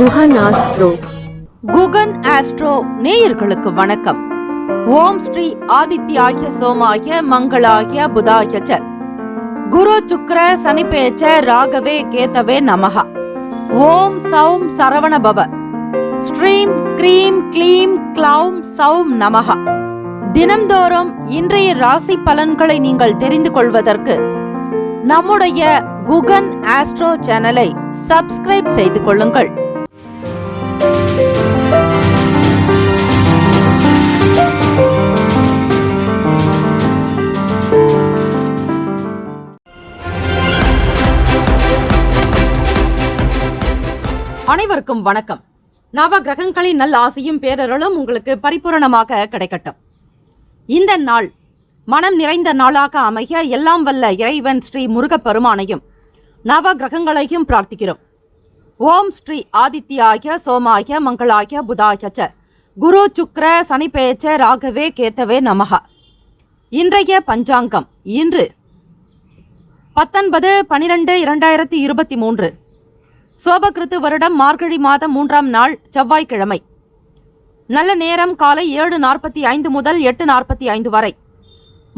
Guhan astro. Guhan astro நேயர்களுக்கு வணக்கம். ஓம் ஸ்ரீ ஆதித்யாய சோமாய மங்களாய புதாய ச குரு சுக்ர சனிபேச்ச ராகவே கேதவே நமஹ. ஓம் சௌம் சரவண பவ. ஸ்ரீம் க்ரீம் க்ளீம் க்ளௌம் சௌம் நமஹ. தினம்தோறும் இன்றைய ராசி பலன்களை நீங்கள் தெரிந்து கொள்வதற்கு நம்முடைய குகன் ஆஸ்ட்ரோ சேனலை சப்ஸ்கிரைப் செய்து கொள்ளுங்கள். அனைவருக்கும் வணக்கம். நவ கிரகங்களின் நல் ஆசையும் பேரருளும் உங்களுக்கு பரிபூரணமாக கிடைக்கட்டும். இந்த நாள் மனம் நிறைந்த நாளாக அமைய எல்லாம் வல்ல இறைவன் ஸ்ரீ முருகப்பெருமானையும் நவ கிரகங்களையும் பிரார்த்திக்கிறோம். ஓம் ஸ்ரீ ஆதித்யாய சோமாய மங்களாய புதாய ச குரு சுக்ர சனிபேச்ச ராகவே கேத்தவே நமஹ. இன்றைய பஞ்சாங்கம் இன்று 19/12/2023 சோபகிருத்து வருடம் மார்கழி மாதம் 3ஆம் நாள் செவ்வாய்க்கிழமை. நல்ல நேரம் காலை 7:45 முதல் 8:45 வரை,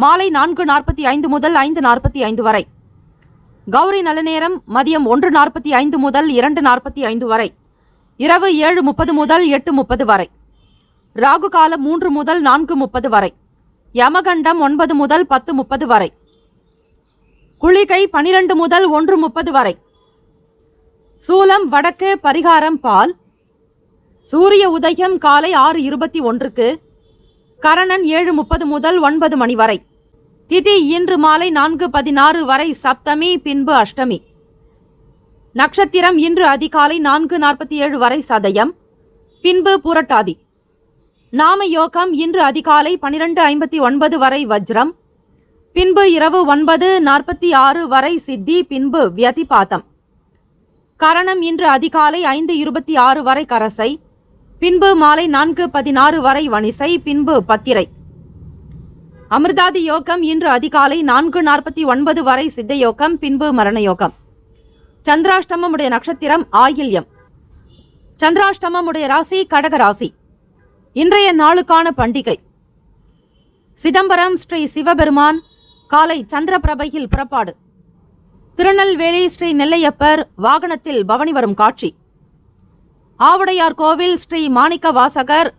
மாலை 4:45 முதல் 5:45 வரை. கௌரி நல்ல நேரம் மதியம் 1:45 முதல் 2:45 வரை, இரவு 7:30 முதல் 8:30 வரை. ராகு காலம் 3 முதல் 4:30 வரை, யமகண்டம் 9 முதல் 10:30 வரை, குளிகை 12 முதல் 1:30 வரை. சூலம் வடக்கு, பரிகாரம் பால். சூரிய உதயம் காலை 6:21க்கு, கரணன் 7:30 முதல் 9 மணி வரை. திதி இன்று மாலை 4:16 வரை சப்தமி, பின்பு அஷ்டமி. நட்சத்திரம் இன்று அதிகாலை 4:47 வரை சதயம், பின்பு புரட்டாதி. நாம யோகம் இன்று அதிகாலை 12:59 வரை வஜ்ரம், பின்பு இரவு 9:46 வரை சித்தி, பின்பு வியதிபாதம். கரணம் இன்று அதிகாலை 5:26 வரை கரசை, பின்பு மாலை 4:16 வரை வணிசை, பின்பு பத்திரை. அமிர்தாதி யோகம் இன்று அதிகாலை 4:49 வரை சித்த யோகம், பின்பு மரண யோகம். சந்திராஷ்டமம் உடைய நட்சத்திரம் ஆயில்யம். சந்திராஷ்டமம் உடைய ராசி கடகராசி. இன்றைய நாளுக்கான பண்டிகை சிதம்பரம் ஸ்ரீ சிவபெருமான் காலை சந்திர பிரபையில் புறப்பாடு. திருநெல்வேலி ஸ்ரீ நெல்லையப்பர் வாகனத்தில் பவனி வரும் காட்சி. ஆவுடையார் கோவில் ஸ்ரீ மாணிக்க வாசகர்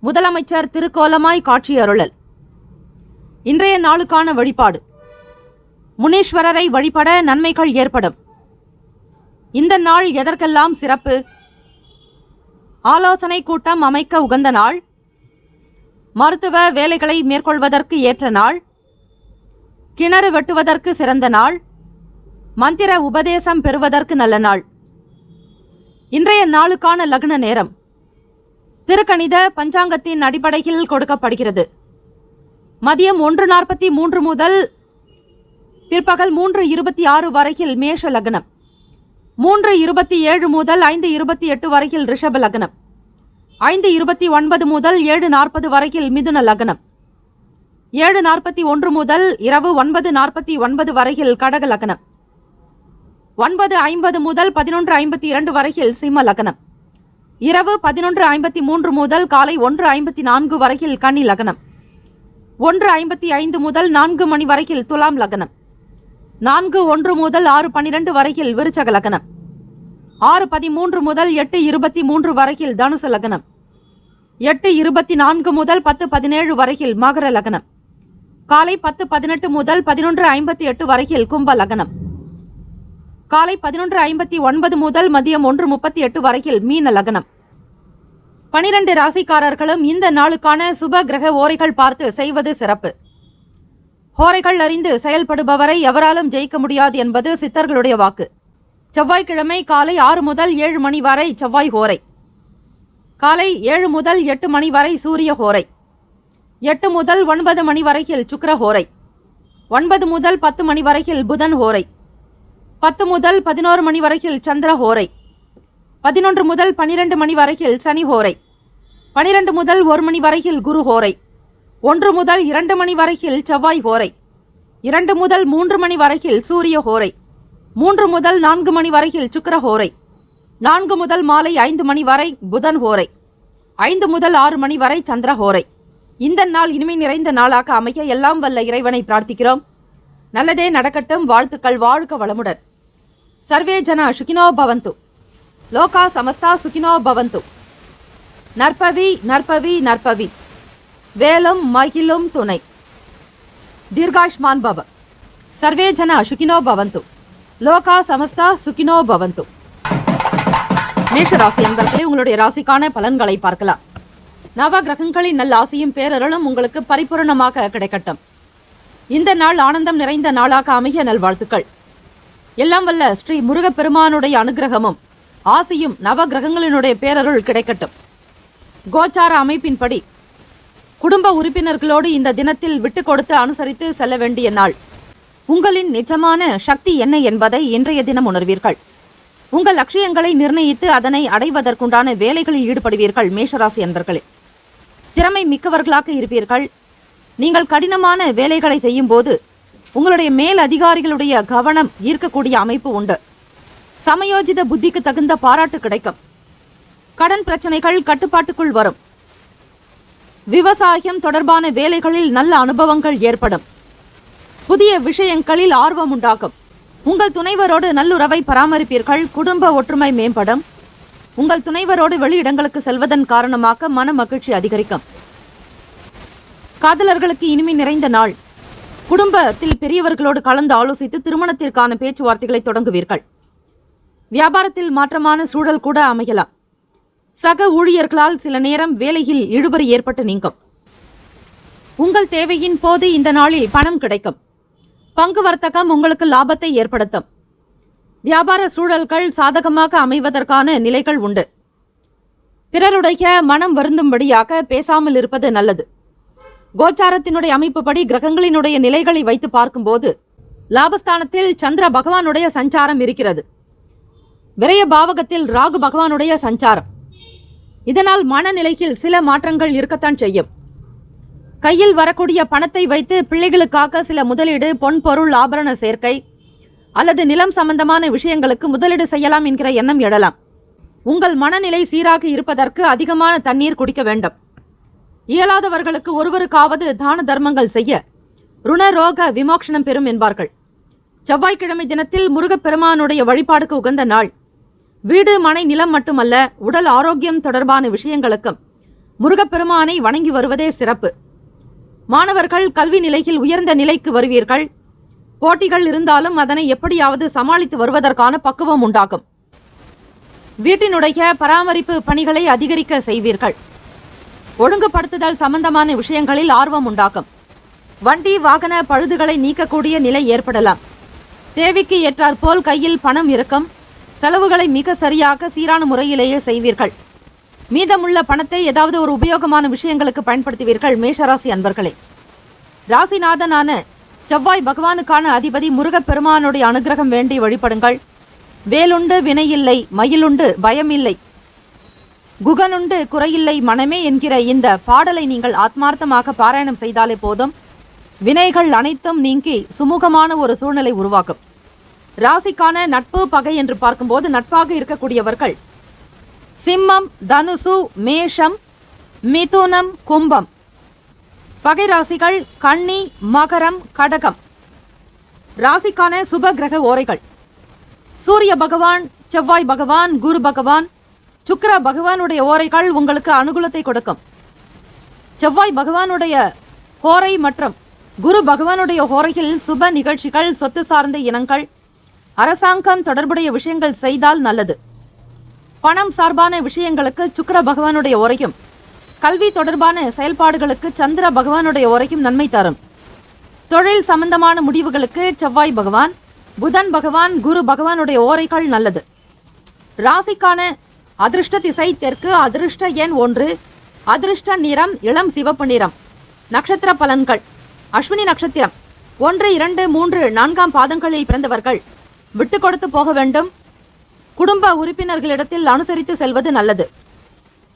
முதலமைச்சர் திருக்கோலமாய் காட்சியருளல். இன்றைய நாளுக்கான வழிபாடு முனீஸ்வரரை வழிபட நன்மைகள் ஏற்படும். இந்த நாள் எதற்கெல்லாம் சிறப்பு? ஆலோசனை கூட்டம் அமைக்க உகந்த நாள், மருத்துவ வேலைகளை மேற்கொள்வதற்கு ஏற்ற நாள், கிணறு வெட்டுவதற்கு சிறந்த நாள், மந்திர உபதேசம் பெறுவதற்கு நல்ல நாள். இன்றைய நாளுக்கான லக்ன நேரம் திருக்கணித பஞ்சாங்கத்தின் அடிப்படையில் கொடுக்கப்படுகிறது. மதியம் 1:43 முதல் பிற்பகல் 3:26 வரையில் மேஷ லக்னம், 3:27 முதல் 5:28 வரையில் ரிஷப லக்னம், 5:29 முதல் 7:40 வரையில் மிதுன லக்னம், 7:41 முதல் இரவு 9:49 வரையில் கடக லக்னம், 9:50 முதல் 11:52 வரையில் சிம்ம லக்னம், இரவு 11:53 முதல் காலை 1:54 வரையில் கன்னி லக்னம், 1:55 முதல் 4 மணி வரையில் துலாம் லக்னம், 4:01 முதல் 6:12 வரையில் விருச்சக லக்னம், 6:13 முதல் 8:23 வரையில் தனுசு லக்னம், 8:24 முதல் 10:17 வரையில் மகர லக்னம், காலை 10:18 முதல் 11:58 வரையில் கும்ப லக்னம், காலை 11:59 முதல் மதியம் 1:38 வரையில் மீன லக்னம். 12 ராசிக்காரர்களும் இந்த நாளுக்கான சுப கிரக ஓரைகள் பார்த்து செய்வது சிறப்பு. ஹோரைகள் அறிந்து செயல்படுபவரை எவராலும் ஜெயிக்க முடியாது என்பது சித்தர்களுடைய வாக்கு. செவ்வாய்க்கிழமை காலை 6 முதல் 7 மணி வரை செவ்வாய் ஹோரை, காலை 7 முதல் 8 மணி வரை சூரிய ஹோரை, 8 முதல் 9 மணி வரையில் சுக்கிர ஹோரை, 9 முதல் 10 மணி வரையில் புதன் ஹோரை, 10 முதல் 11 மணி வரையில் சந்திர ஹோரை, 11 முதல் 12 மணி வரையில் சனி ஹோரை, 12 முதல் 1 மணி வரையில் குரு ஹோரை, 1 முதல் 2 மணி வரையில் செவ்வாய் ஹோரை, 2 முதல் 3 மணி வரையில் சூரிய ஹோரை, 3 முதல் 4 மணி வரையில் சுக்கிர ஹோரை, 4 முதல் மாலை 5 மணி வரை புதன் ஹோரை, 5 முதல் 6 மணி வரை சந்திர ஹோரை. இந்த நாள் இனிமை நிறைந்த நாளாக அமைய எல்லாம் வல்ல இறைவனை பிரார்த்திக்கிறோம். நல்லதே நடக்கட்டும். வாழ்த்துக்கள். வாழ்க வளமுடன். சர்வே ஜன சுகினோ பவந்து. லோகா சமஸ்தா சுகினோ பவந்து. நற்பவி நற்பவி நற்பவி. வேலும் மகிழும் துணை. தீர்காஷ்மான் பவ. சர்வே ஜன சுகினோ பவந்து. லோகா சமஸ்தா சுகினோ பவந்து. மேஷராசி என்பவர்களே, உங்களுடைய ராசிக்கான பலன்களை பார்க்கலாம். நவ கிரகங்களின் நல்ல ஆசையும் பேரருளும் உங்களுக்கு பரிபூரணமாக கிடைக்கட்டும். இந்த நாள் ஆனந்தம் நிறைந்த நாளாக அமைய நல்வாழ்த்துக்கள். எல்லாம் வல்ல ஸ்ரீ முருகப்பெருமானுடைய அனுகிரகமும் ஆசையும் நவ கிரகங்களினுடைய பேரருள் கிடைக்கட்டும். கோச்சார அமைப்பின்படி குடும்ப உறுப்பினர்களோடு இந்த தினத்தில் விட்டு கொடுத்து அனுசரித்து செல்ல வேண்டிய நாள். உங்களின் நிஜமான சக்தி என்ன என்பதை இன்றைய தினம் உணர்வீர்கள். உங்கள் லட்சியங்களை நிர்ணயித்து அதனை அடைவதற்குண்டான வேலைகளில் ஈடுபடுவீர்கள். மேஷராசி அன்பர்களே, திறமை மிக்கவர்களாக இருப்பீர்கள். நீங்கள் கடினமான வேலைகளை செய்யும் போது உங்களுடைய மேல் அதிகாரிகளுடைய கவனம் ஈர்க்கக்கூடிய அமைப்பு உண்டு. சமயோஜித புத்திக்கு தகுந்த பாராட்டு கிடைக்கும். கடன் பிரச்சனைகள் கட்டுப்பாட்டுக்குள் வரும். விவசாயம் தொடர்பான வேலைகளில் நல்ல அனுபவங்கள் ஏற்படும். புதிய விஷயங்களில் ஆர்வம் உண்டாகும். உங்கள் துணைவரோடு நல்லுறவை பராமரிப்பீர்கள். குடும்ப ஒற்றுமை மேம்படும். உங்கள் துணைவரோடு வெளியிடங்களுக்கு செல்வதன் காரணமாக மன மகிழ்ச்சி அதிகரிக்கும். காதலர்களுக்கு இனிமை நிறைந்த நாள். குடும்பத்தில் பெரியவர்களோடு கலந்து ஆலோசித்து திருமணத்திற்கான பேச்சுவார்த்தைகளை தொடங்குவீர்கள். வியாபாரத்தில் மாற்றமான சூழல் கூட அமையலாம். சக ஊழியர்களால் சில நேரம் வேலையில் இழுபறி ஏற்பட்டு நீங்கும். உங்கள் தேவையின் போது இந்த நாளில் பணம் கிடைக்கும். பங்கு வர்த்தகம் உங்களுக்கு லாபத்தை ஏற்படுத்தும். வியாபார சூழல்கள் சாதகமாக அமைவதற்கான நிலைகள் உண்டு. பிறருடைய மனம் வருந்தும்படியாக பேசாமல் இருப்பது நல்லது. கோச்சாரத்தினுடைய அமைப்புப்படி கிரகங்களினுடைய நிலைகளை வைத்து பார்க்கும்போது லாபஸ்தானத்தில் சந்திர பகவானுடைய சஞ்சாரம் இருக்கிறது. விரய பாவகத்தில் ராகு பகவானுடைய சஞ்சாரம். இதனால் மனநிலையில் சில மாற்றங்கள் இருக்கத்தான் செய்யும். கையில் வரக்கூடிய பணத்தை வைத்து பிள்ளைகளுக்காக சில முதலீடு, பொன் பொருள் ஆபரண சேர்க்கை அல்லது நிலம் சம்பந்தமான விஷயங்களுக்கு முதலீடு செய்யலாம் என்கிற எண்ணம் எழலாம். உங்கள் மனநிலை சீராக இருப்பதற்கு அதிகமான தண்ணீர் குடிக்க வேண்டும். இயலாதவர்களுக்கு ஒருவருக்காவது தான தர்மங்கள் செய்ய ருண ரோக விமோக்ஷனம் பெறும் என்பார்கள். செவ்வாய்க்கிழமை தினத்தில் முருகப்பெருமானுடைய வழிபாடுக்கு உகந்த நாள். வீடு, மனை, நிலம் மட்டுமல்ல, உடல் ஆரோக்கியம் தொடர்பான விஷயங்களுக்கும் முருகப்பெருமானை வணங்கி வருவதே சிறப்பு. மாணவர்கள் கல்வி நிலையில் உயர்ந்த நிலைக்கு வருவீர்கள். போட்டிகள் இருந்தாலும் அதனை எப்படியாவது சமாளித்து வருவதற்கான பக்குவம் உண்டாகும். வீட்டினுடைய பராமரிப்பு பணிகளை அதிகரிக்க செய்வீர்கள். ஒழுங்குபடுத்துதல் சம்பந்தமான விஷயங்களில் ஆர்வம் உண்டாகும். வண்டி வாகன பழுதுகளை நீக்கக்கூடிய நிலை ஏற்படலாம். தேவைக்கு ஏற்றாற்போல் கையில் பணம் இருக்கும். செலவுகளை மிக சரியாக சீரான முறையிலேயே செய்வீர்கள். மீதமுள்ள பணத்தை ஏதாவது ஒரு உபயோகமான விஷயங்களுக்கு பயன்படுத்துவீர்கள். மேஷராசி அன்பர்களே, ராசிநாதனான செவ்வாய் பகவானுக்கான அதிபதி முருகப்பெருமானுடைய அனுகிரகம் வேண்டி வழிபடுங்கள். வேலுண்டு வினையில்லை, மயிலுண்டு பயமில்லை, குகனுண்டு குறையில்லை மனமே என்கிற இந்த பாடலை நீங்கள் ஆத்மார்த்தமாக பாராயணம் செய்தாலே போதும். வினைகள் அனைத்தும் நீங்கி சுமூகமான ஒரு சூழ்நிலை உருவாகும். ராசிக்கான நட்பு பகை என்று பார்க்கும்போது நட்பாக இருக்கக்கூடியவர்கள் சிம்மம், தனுசு, மேஷம், மிதுனம், கும்பம். பகை ராசிகள் கன்னி, மகரம், கடகம். ராசிக்கான சுப கிரக ஓரைகள் சூரிய பகவான், செவ்வாய் பகவான், குரு பகவான், சுக்கிர பகவானுடைய ஓரைகள் உங்களுக்கு அனுகூலத்தை கொடுக்கும். செவ்வாய் பகவானுடைய ஹோரை மற்றும் குரு பகவானுடைய ஹோரையில் சுப நிகழ்ச்சிகள், சொத்து சார்ந்த இனங்கள், அரசாங்கம் தொடர்புடைய விஷயங்கள் செய்தால் நல்லது. பணம் சார்பான விஷயங்களுக்கு சுக்கிர பகவானுடைய ஓரையும், கல்வி தொடர்பான செயல்பாடுகளுக்கு சந்திர பகவானுடைய ஓரையும் நன்மை தரும். தொழில் சம்பந்தமான முடிவுகளுக்கு செவ்வாய் பகவான், புதன் பகவான், குரு பகவானுடைய ஓரைகள் நல்லது. ராசிக்கான அதிர்ஷ்ட திசை தெற்கு, அதிர்ஷ்ட எண் 1, அதிர்ஷ்ட நிறம் இளம் சிவப்பு நிறம். நட்சத்திர பலன்கள். அஸ்வினி நட்சத்திரம் 1, 2, 3, 4ஆம் பாதங்களில் பிறந்தவர்கள் விட்டு கொடுத்து போக வேண்டும். குடும்ப உறுப்பினர்களிடத்தில் அனுசரித்து செல்வது நல்லது.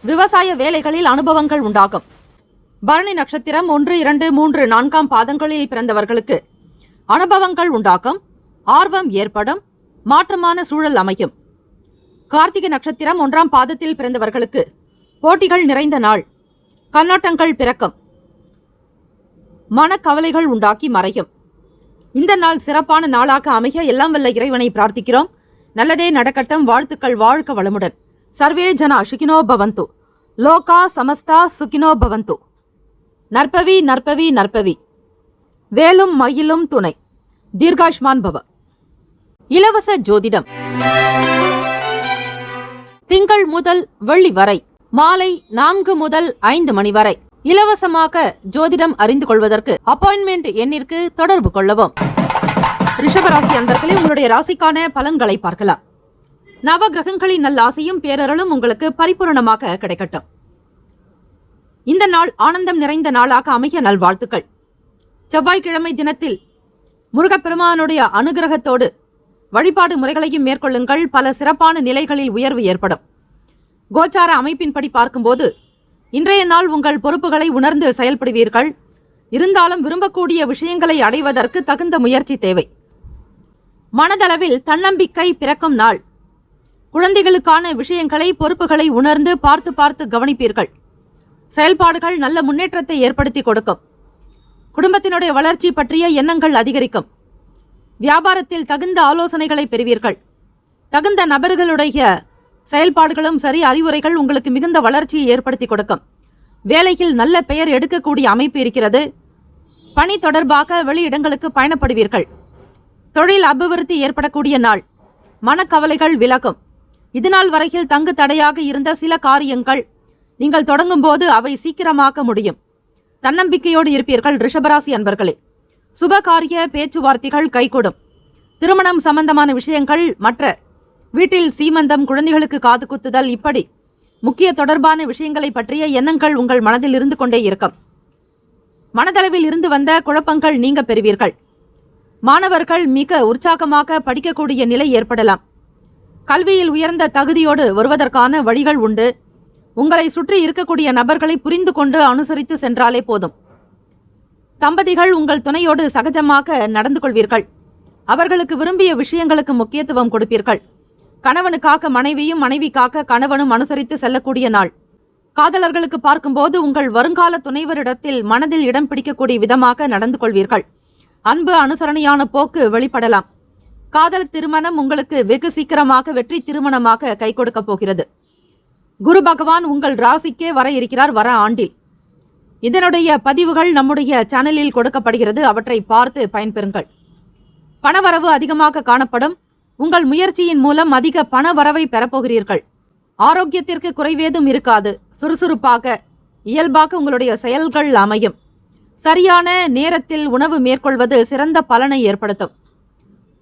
விவசாய வேலைகளில் அனுபவங்கள் உண்டாகும். பரணி நட்சத்திரம் 1, 2, 3, 4ஆம் பாதங்களில் பிறந்தவர்களுக்கு அனுபவங்கள் உண்டாகும். ஆர்வம் ஏற்படும். மாற்றமான சூழல் அமையும். கார்த்திகை நட்சத்திரம் 1ஆம் பாதத்தில் பிறந்தவர்களுக்கு போட்டிகள் நிறைந்த நாள். கண்ணோட்டங்கள் பிறக்கும். மனக்கவலைகள் உண்டாக்கி மறையும். இந்த நாள் சிறப்பான நாளாக அமைய எல்லாம் வல்ல இறைவனை பிரார்த்திக்கிறோம். நல்லதே நடக்கட்டும். வாழ்த்துக்கள். வாழ்க வளமுடன். சர்வே ஜனா சுகினோ பவந்து. லோகா சமஸ்தா சுகினோ பவந்து. நற்பவி நற்பவி நற்பவி. வேலும் மயிலும் துணை. தீர்காஷ்மான் பவ. இலவச ஜோதிடம் திங்கள் முதல் வெள்ளி வரை மாலை 4 முதல் 5 மணி வரை இலவசமாக ஜோதிடம் அறிந்து கொள்வதற்கு அப்பாயின்மெண்ட் எண்ணிற்கு தொடர்பு கொள்ளவும். ரிஷபராசி அன்பர்களே, உங்களுடைய ராசிக்கான பலன்களை பார்க்கலாம். நவ கிரகங்களின் நல்ல ஆசையும் பேரருளும் உங்களுக்கு பரிபூரணமாக கிடைக்கட்டும். இந்த நாள் ஆனந்தம் நிறைந்த நாளாக அமைய நல்வாழ்த்துக்கள். செவ்வாய்க்கிழமை தினத்தில் முருகப்பெருமானுடைய அனுகிரகத்தோடு வழிபாடு முறைகளையும் மேற்கொள்ளுங்கள். பல சிறப்பான நிலைகளில் உயர்வு ஏற்படும். கோச்சார அமைப்பின்படி பார்க்கும்போது இன்றைய நாள் உங்கள் பொறுப்புகளை உணர்ந்து செயல்படுவீர்கள். இருந்தாலும் விரும்பக்கூடிய விஷயங்களை அடைவதற்கு தகுந்த முயற்சி தேவை. மனதளவில் தன்னம்பிக்கை பிறக்கும் நாள். குழந்தைகளுக்கான விஷயங்களை பொறுப்புகளை உணர்ந்து பார்த்து பார்த்து கவனிப்பீர்கள். செயல்பாடுகள் நல்ல முன்னேற்றத்தை ஏற்படுத்தி கொடுக்கும். குடும்பத்தினுடைய வளர்ச்சி பற்றிய எண்ணங்கள் அதிகரிக்கும். வியாபாரத்தில் தகுந்த ஆலோசனைகளை பெறுவீர்கள். தகுந்த நபர்களுடைய செயல்பாடுகளும் சரி, அறிவுரைகள் உங்களுக்கு மிகுந்த வளர்ச்சியை ஏற்படுத்தி கொடுக்கும். வேலையில் நல்ல பெயர் எடுக்கக்கூடிய அமைப்பு இருக்கிறது. பணி தொடர்பாக வெளியிடங்களுக்கு பயணப்படுவீர்கள். தொழில் அபிவிருத்தி ஏற்படக்கூடிய நாள். மனக்கவலைகள் விலகும். இதுநாள் வரையில் தங்கு தடையாக இருந்த சில காரியங்கள் நீங்கள் தொடங்கும் போது அவை சீக்கிரமாக்க முடியும். தன்னம்பிக்கையோடு இருப்பீர்கள். ரிஷபராசி அன்பர்களே, சுபகாரிய பேச்சுவார்த்தைகள் கைகூடும். திருமணம் சம்பந்தமான விஷயங்கள், மற்ற வீட்டில் சீமந்தம், குழந்தைகளுக்கு காது குத்துதல், இப்படி முக்கிய தொடர்பான விஷயங்களை பற்றிய எண்ணங்கள் உங்கள் மனதில் இருந்து கொண்டே இருக்கும். மனதளவில் இருந்து வந்த குழப்பங்கள் நீங்க பெறுவீர்கள். மாணவர்கள் மிக உற்சாகமாக படிக்கக்கூடிய நிலை ஏற்படலாம். கல்வியில் உயர்ந்த தகுதியோடு வருவதற்கான வழிகள் உண்டு. உங்களை சுற்றி இருக்கக்கூடிய நபர்களை புரிந்து கொண்டு அனுசரித்து சென்றாலே போதும். தம்பதிகள் உங்கள் துணையோடு சகஜமாக நடந்து கொள்வீர்கள். அவர்களுக்கு விரும்பிய விஷயங்களுக்கு முக்கியத்துவம் கொடுப்பீர்கள். கணவனுக்காக மனைவியும், மனைவிக்காக கணவனும் அனுசரித்து செல்லக்கூடிய நாள். காதலர்களுக்கு பார்க்கும்போது உங்கள் வருங்கால துணைவரிடத்தில் மனதில் இடம் பிடிக்கக்கூடிய விதமாக நடந்து கொள்வீர்கள். அன்பு, அனுசரணையான போக்கு வெளிப்படலாம். காதல் திருமணம் உங்களுக்கு வெகு சீக்கிரமாக வெற்றி திருமணமாக கை கொடுக்க போகிறது. குரு பகவான் உங்கள் ராசிக்கே வர இருக்கிறார் வர ஆண்டில். இதனுடைய பதிவுகள் நம்முடைய சேனலில் கொடுக்கப்படுகிறது. அவற்றை பார்த்து பயன்பெறுங்கள். பணவரவு அதிகமாக காணப்படும். உங்கள் முயற்சியின் மூலம் அதிக பண வரவை பெறப்போகிறீர்கள். ஆரோக்கியத்திற்கு குறைவேதும் இருக்காது. சுறுசுறுப்பாக இயல்பாக உங்களுடைய செயல்கள் அமையும். சரியான நேரத்தில் உணவு மேற்கொள்வது சிறந்த பலனை ஏற்படுத்தும்.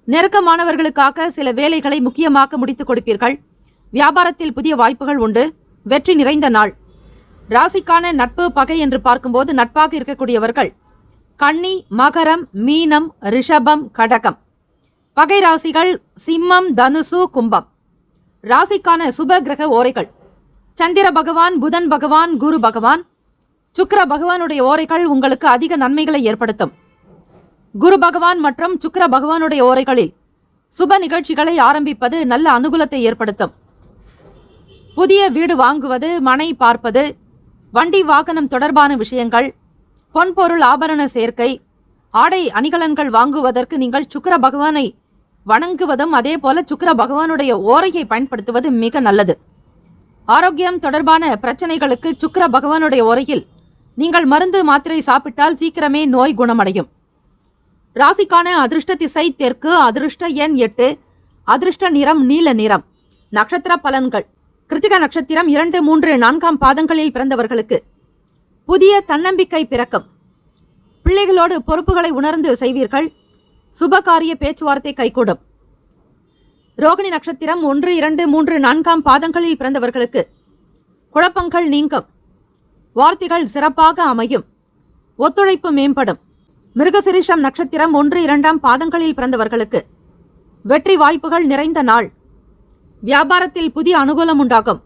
நெருக்கமானவர்களுக்காக சில வேலைகளை முக்கியமாக முடித்துக் கொடுப்பீர்கள். வியாபாரத்தில் புதிய வாய்ப்புகள் உண்டு. வெற்றி நிறைந்த நாள். ராசிக்கான நட்பு பகை என்று பார்க்கும்போது நட்பாக இருக்கக்கூடியவர்கள் கன்னி, மகரம், மீனம், ரிஷபம், கடகம். பகை ராசிகள் சிம்மம், தனுசு, கும்பம். ராசிக்கான சுப கிரக ஓரைகள் சந்திர பகவான், புதன் பகவான், குரு பகவான், சுக்கிர பகவானுடைய ஓரைகள் உங்களுக்கு அதிக நன்மைகளை ஏற்படுத்தும். குரு பகவான் மற்றும் சுக்கிர பகவானுடைய ஓரைகளில் சுப நிகழ்ச்சிகளை ஆரம்பிப்பது நல்ல அனுகூலத்தை ஏற்படுத்தும். புதிய வீடு வாங்குவது, மனை பார்ப்பது, வண்டி வாகனம் தொடர்பான விஷயங்கள், பொன்பொருள் ஆபரண சேர்க்கை, ஆடை அணிகலன்கள் வாங்குவதற்கு நீங்கள் சுக்கிர பகவானை வணங்குவதும் அதே போல சுக்கிர பகவானுடைய ஓரையை பயன்படுத்துவது மிக நல்லது. ஆரோக்கியம் தொடர்பான பிரச்சனைகளுக்கு சுக்கிர பகவானுடைய ஓரையில் நீங்கள் மருந்து மாத்திரை சாப்பிட்டால் சீக்கிரமே நோய் குணமடையும். ராசிக்கான அதிர்ஷ்ட திசை தெற்கு. அதிர்ஷ்ட எண் 8. அதிர்ஷ்ட நிறம் நீல நிறம். நட்சத்திர பலன்கள். கிருத்திகா நட்சத்திரம் 2, 3, 4ஆம் பாதங்களில் பிறந்தவர்களுக்கு புதிய தன்னம்பிக்கை பிறக்கும். பிள்ளைகளோடு பொறுப்புகளை உணர்ந்து செய்வீர்கள். சுபகாரிய பேச்சுவார்த்தை கைகூடும். ரோகிணி நட்சத்திரம் 1, 2, 3, 4ஆம் பாதங்களில் பிறந்தவர்களுக்கு குழப்பங்கள் நீங்கும். வார்த்தைகள் சிறப்பாக அமையும். ஒத்துழைப்பு மேம்படும். மிருகசிரிஷம் நட்சத்திரம் 1, 2ஆம் பாதங்களில் பிறந்தவர்களுக்கு வெற்றி வாய்ப்புகள் நிறைந்த நாள். வியாபாரத்தில் புதிய அனுகூலம் உண்டாகும்.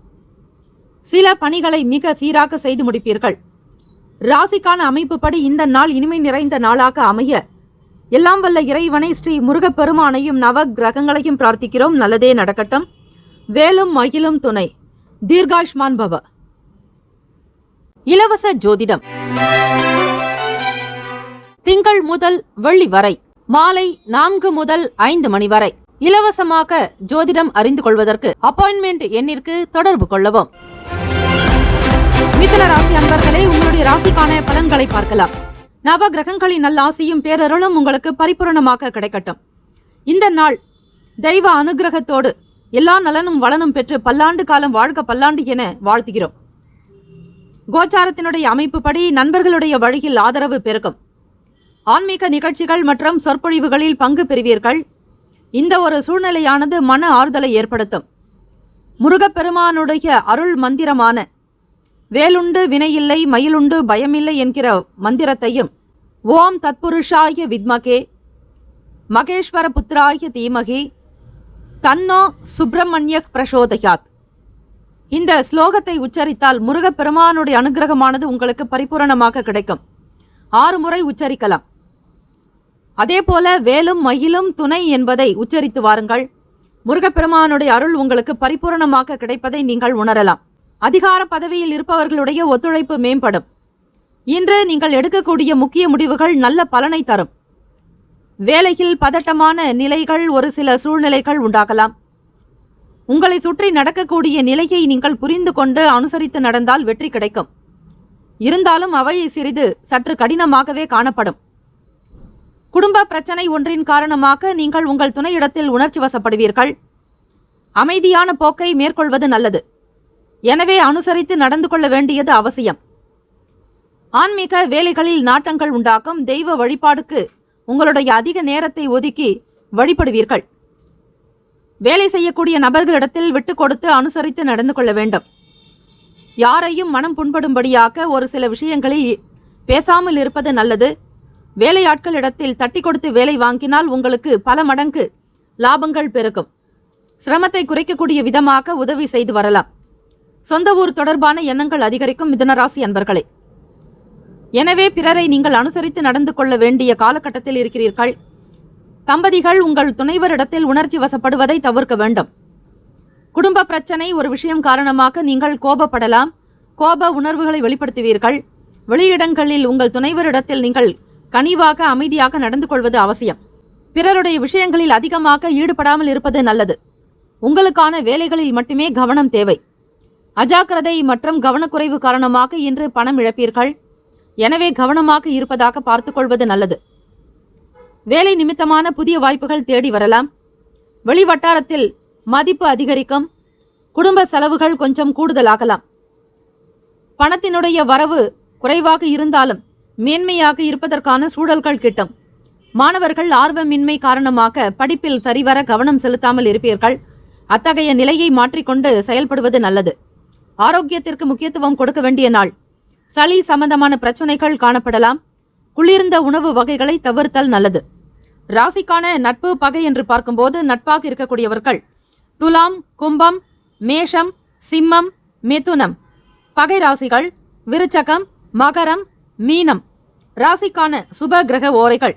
சில பணிகளை மிக சீராக செய்து முடிப்பீர்கள். ராசிக்கான அமைப்புப்படி இந்த நாள் இனிமை நிறைந்த நாளாக அமைய எல்லாம் வல்ல இறைவனை ஸ்ரீ முருகப்பெருமானையும் நவ கிரகங்களையும் பிரார்த்திக்கிறோம். நல்லதே நடக்கட்டும். வேலும் மகிழும் துணை. தீர்காயுஷ்மான் பவ. இலவச ஜோதிடம் திங்கள் முதல் வெள்ளி வரை மாலை 4 முதல் 5 மணி வரை இலவசமாக ஜோதிடம் அறிந்து கொள்வதற்கு அப்பாயின்மெண்ட் எண்ணிற்கு தொடர்பு கொள்ளவும். மிதுன ராசி அன்பர்களே, உங்களுடைய ராசிக்கான பலன்களை பார்க்கலாம். நவ கிரகங்களின் நல்ல ஆசையும் பேரருளும் உங்களுக்கு பரிபூரணமாக கிடைக்கட்டும். இந்த நாள் தெய்வ அனுகிரகத்தோடு எல்லா நலனும் வளனும் பெற்று பல்லாண்டு காலம் வாழ்க பல்லாண்டு என வாழ்த்துகிறோம். கோச்சாரத்தினுடைய அமைப்புப்படி நண்பர்களுடைய வழியில் ஆதரவு பெருகும். ஆன்மீக நிகழ்ச்சிகள் மற்றும் சொற்பொழிவுகளில் பங்கு பெறுவீர்கள். இந்த ஒரு சூழ்நிலையானது மன ஆறுதலை ஏற்படுத்தும். முருகப்பெருமானுடைய அருள் மந்திரமான வேலுண்டு வினையில்லை மயிலுண்டு பயமில்லை என்கிற மந்திரத்தையும் ஓம் தத்புருஷாய வித்மகே மகேஸ்வர புத்திராய தீமகி தன்னோ சுப்பிரமணிய பிரசோதயாத் இந்த ஸ்லோகத்தை உச்சரித்தால் முருகப்பெருமானுடைய அனுகிரகமானது உங்களுக்கு பரிபூரணமாக கிடைக்கும். 6 முறை உச்சரிக்கலாம். அதேபோல வேலும் மயிலும் துணை என்பதை உச்சரித்து வாருங்கள். முருகப்பெருமானுடைய அருள் உங்களுக்கு பரிபூரணமாக கிடைப்பதை நீங்கள் உணரலாம். அதிகார பதவியில் இருப்பவர்களுடைய ஒத்துழைப்பு மேம்படும். இன்று நீங்கள் எடுக்கக்கூடிய முக்கிய முடிவுகள் நல்ல பலனை தரும். வேலையில் பதட்டமான நிலைகள், ஒரு சில சூழ்நிலைகள் உண்டாகலாம். உங்களை சுற்றி நடக்கக்கூடிய நிலையை நீங்கள் புரிந்து கொண்டு அனுசரித்து நடந்தால் வெற்றி கிடைக்கும். இருந்தாலும் அவை சிறிது சற்று கடினமாகவே காணப்படும். குடும்ப பிரச்சனை ஒன்றின் காரணமாக நீங்கள் உங்கள் துணையிடத்தில் உணர்ச்சி வசப்படுவீர்கள். அமைதியான போக்கை மேற்கொள்வது நல்லது. எனவே அனுசரித்து நடந்து கொள்ள வேண்டியது அவசியம். ஆன்மீக வேலைகளில் நாட்டங்கள் உண்டாக்கும். தெய்வ வழிபாடுக்கு உங்களுடைய அதிக நேரத்தை ஒதுக்கி வழிபடுவீர்கள். வேலை செய்யக்கூடிய நபர்களிடத்தில் விட்டு கொடுத்து அனுசரித்து நடந்து கொள்ள வேண்டும். யாரையும் மனம் புண்படும்படியாக ஒரு சில விஷயங்களில் பேசாமல் இருப்பது நல்லது. வேலையாட்களிடத்தில் தட்டி கொடுத்து வேலை வாங்கினால் உங்களுக்கு பல மடங்கு லாபங்கள் பெருகும். சிரமத்தை குறைக்கக்கூடிய விதமாக உதவி செய்து வரலாம். சொந்த ஊர் தொடர்பான எண்ணங்கள் அதிகரிக்கும் மிதுனராசி அன்பர்களே. எனவே பிறரை நீங்கள் அனுசரித்து நடந்து கொள்ள வேண்டிய காலகட்டத்தில் இருக்கிறீர்கள். தம்பதிகள் உங்கள் துணைவரிடத்தில் உணர்ச்சி வசப்படுவதை தவிர்க்க வேண்டும். குடும்ப பிரச்சனை ஒரு விஷயம் காரணமாக நீங்கள் கோபப்படலாம். கோப உணர்வுகளை வெளிப்படுத்துவீர்கள். வெளியிடங்களில் உங்கள் துணைவரிடத்தில் நீங்கள் கனிவாக அமைதியாக நடந்து கொள்வது அவசியம். பிறருடைய விஷயங்களில் அதிகமாக ஈடுபடாமல் இருப்பது நல்லது. உங்களுக்கான வேலைகளில் மட்டுமே கவனம் தேவை. அஜாக்கிரதை மற்றும் கவனக்குறைவு காரணமாக இன்று பணம் இழப்பீர்கள். எனவே கவனமாக இருப்பதாக பார்த்துக்கொள்வது நல்லது. வேலை நிமித்தமான புதிய வாய்ப்புகள் தேடி வரலாம். வெளிவட்டாரத்தில் மதிப்பு அதிகரிக்கும். குடும்ப செலவுகள் கொஞ்சம் கூடுதலாகலாம். பணத்தினுடைய வரவு குறைவாக இருந்தாலும் மேன்மையாக இருப்பதற்கான சூழல்கள் கிட்டும். மாணவர்கள் ஆர்வமின்மை காரணமாக படிப்பில் சரிவர கவனம் செலுத்தாமல் இருப்பீர்கள். அத்தகைய நிலையை மாற்றிக்கொண்டு செயல்படுவது நல்லது. ஆரோக்கியத்திற்கு முக்கியத்துவம் கொடுக்க வேண்டிய நாள். சளி சம்பந்தமான பிரச்சனைகள் காணப்படலாம். குளிர்ந்த உணவு வகைகளை தவிர்த்தல் நல்லது. ராசிக்கான நட்பு பகை என்று பார்க்கும்போது நட்பாக இருக்கக்கூடியவர்கள் துலாம், கும்பம், மேஷம், சிம்மம், மிதுனம். பகை ராசிகள் விருச்சகம், மகரம், மீனம். ராசிக்கான சுப கிரக ஓரைகள்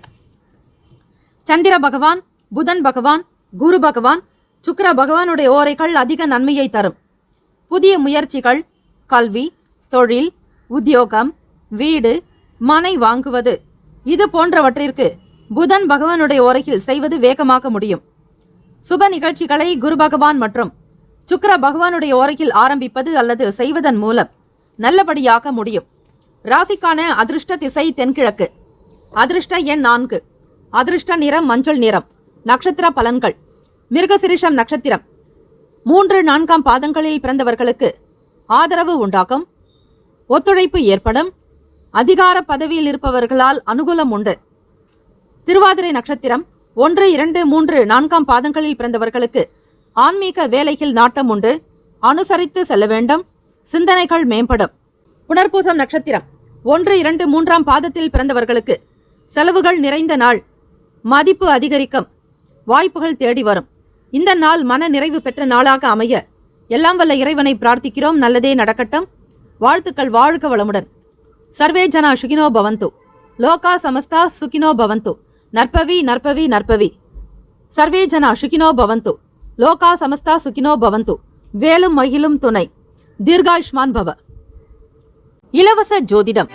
சந்திர பகவான், புதன் பகவான், குரு பகவான், சுக்கிர பகவானுடைய ஓரைகள் அதிக நன்மையை தரும். புதிய முயற்சிகள், கல்வி, தொழில், உத்தியோகம், வீடு, மனை வாங்குவது இது போன்றவற்றிற்கு புதன் பகவானுடைய ஓரையில் செய்வது வேகமாக முடியும். சுப நிகழ்ச்சிகளை குரு பகவான் மற்றும் சுக்கிர பகவானுடைய ஓரையில் ஆரம்பிப்பது அல்லது செய்வதன் மூலம் நல்லபடியாக முடியும். ராசிக்கான அதிர்ஷ்ட திசை தென்கிழக்கு. அதிர்ஷ்ட எண் 4. அதிர்ஷ்ட நிறம் மஞ்சள் நிறம். நட்சத்திர பலன்கள். மிருகசிரிஷம் நட்சத்திரம் 3-4 பாதங்களில் பிறந்தவர்களுக்கு ஆதரவு உண்டாகும். ஒத்துழைப்பு ஏற்படும். அதிகார பதவியில் இருப்பவர்களால் அனுகூலம் உண்டு. திருவாதிரை நட்சத்திரம் 1, 2, 3, 4 பாதங்களில் பிறந்தவர்களுக்கு ஆன்மீக வேலையில் நாட்டம் உண்டு. அனுசரித்து செல்ல வேண்டும். சிந்தனைகள் மேம்படும். புனர்பூசம் நட்சத்திரம் 1, 2, 3 பாதத்தில் பிறந்தவர்களுக்கு செலவுகள் நிறைந்த நாள். மதிப்பு அதிகரிக்கும். வாய்ப்புகள் தேடி வரும். இந்த நாள் மன நிறைவு பெற்ற நாளாக அமைய எல்லாம் வல்ல இறைவனை பிரார்த்திக்கிறோம். நல்லதே நடக்கட்டும். வாழ்த்துக்கள். வாழ்க வளமுடன். சர்வே ஜனா சுகினோ பவந்து. லோகா சமஸ்தா சுகினோ பவந்து. நற்பவி நற்பவி நற்பவி. சர்வே ஜனா சுகினோ பவந்து. லோகா சமஸ்தா சுகினோ பவந்து. வேலும் மகிழும் துணை. தீர்காயுஷ்மான் பவ. இலவச ஜோதிடம்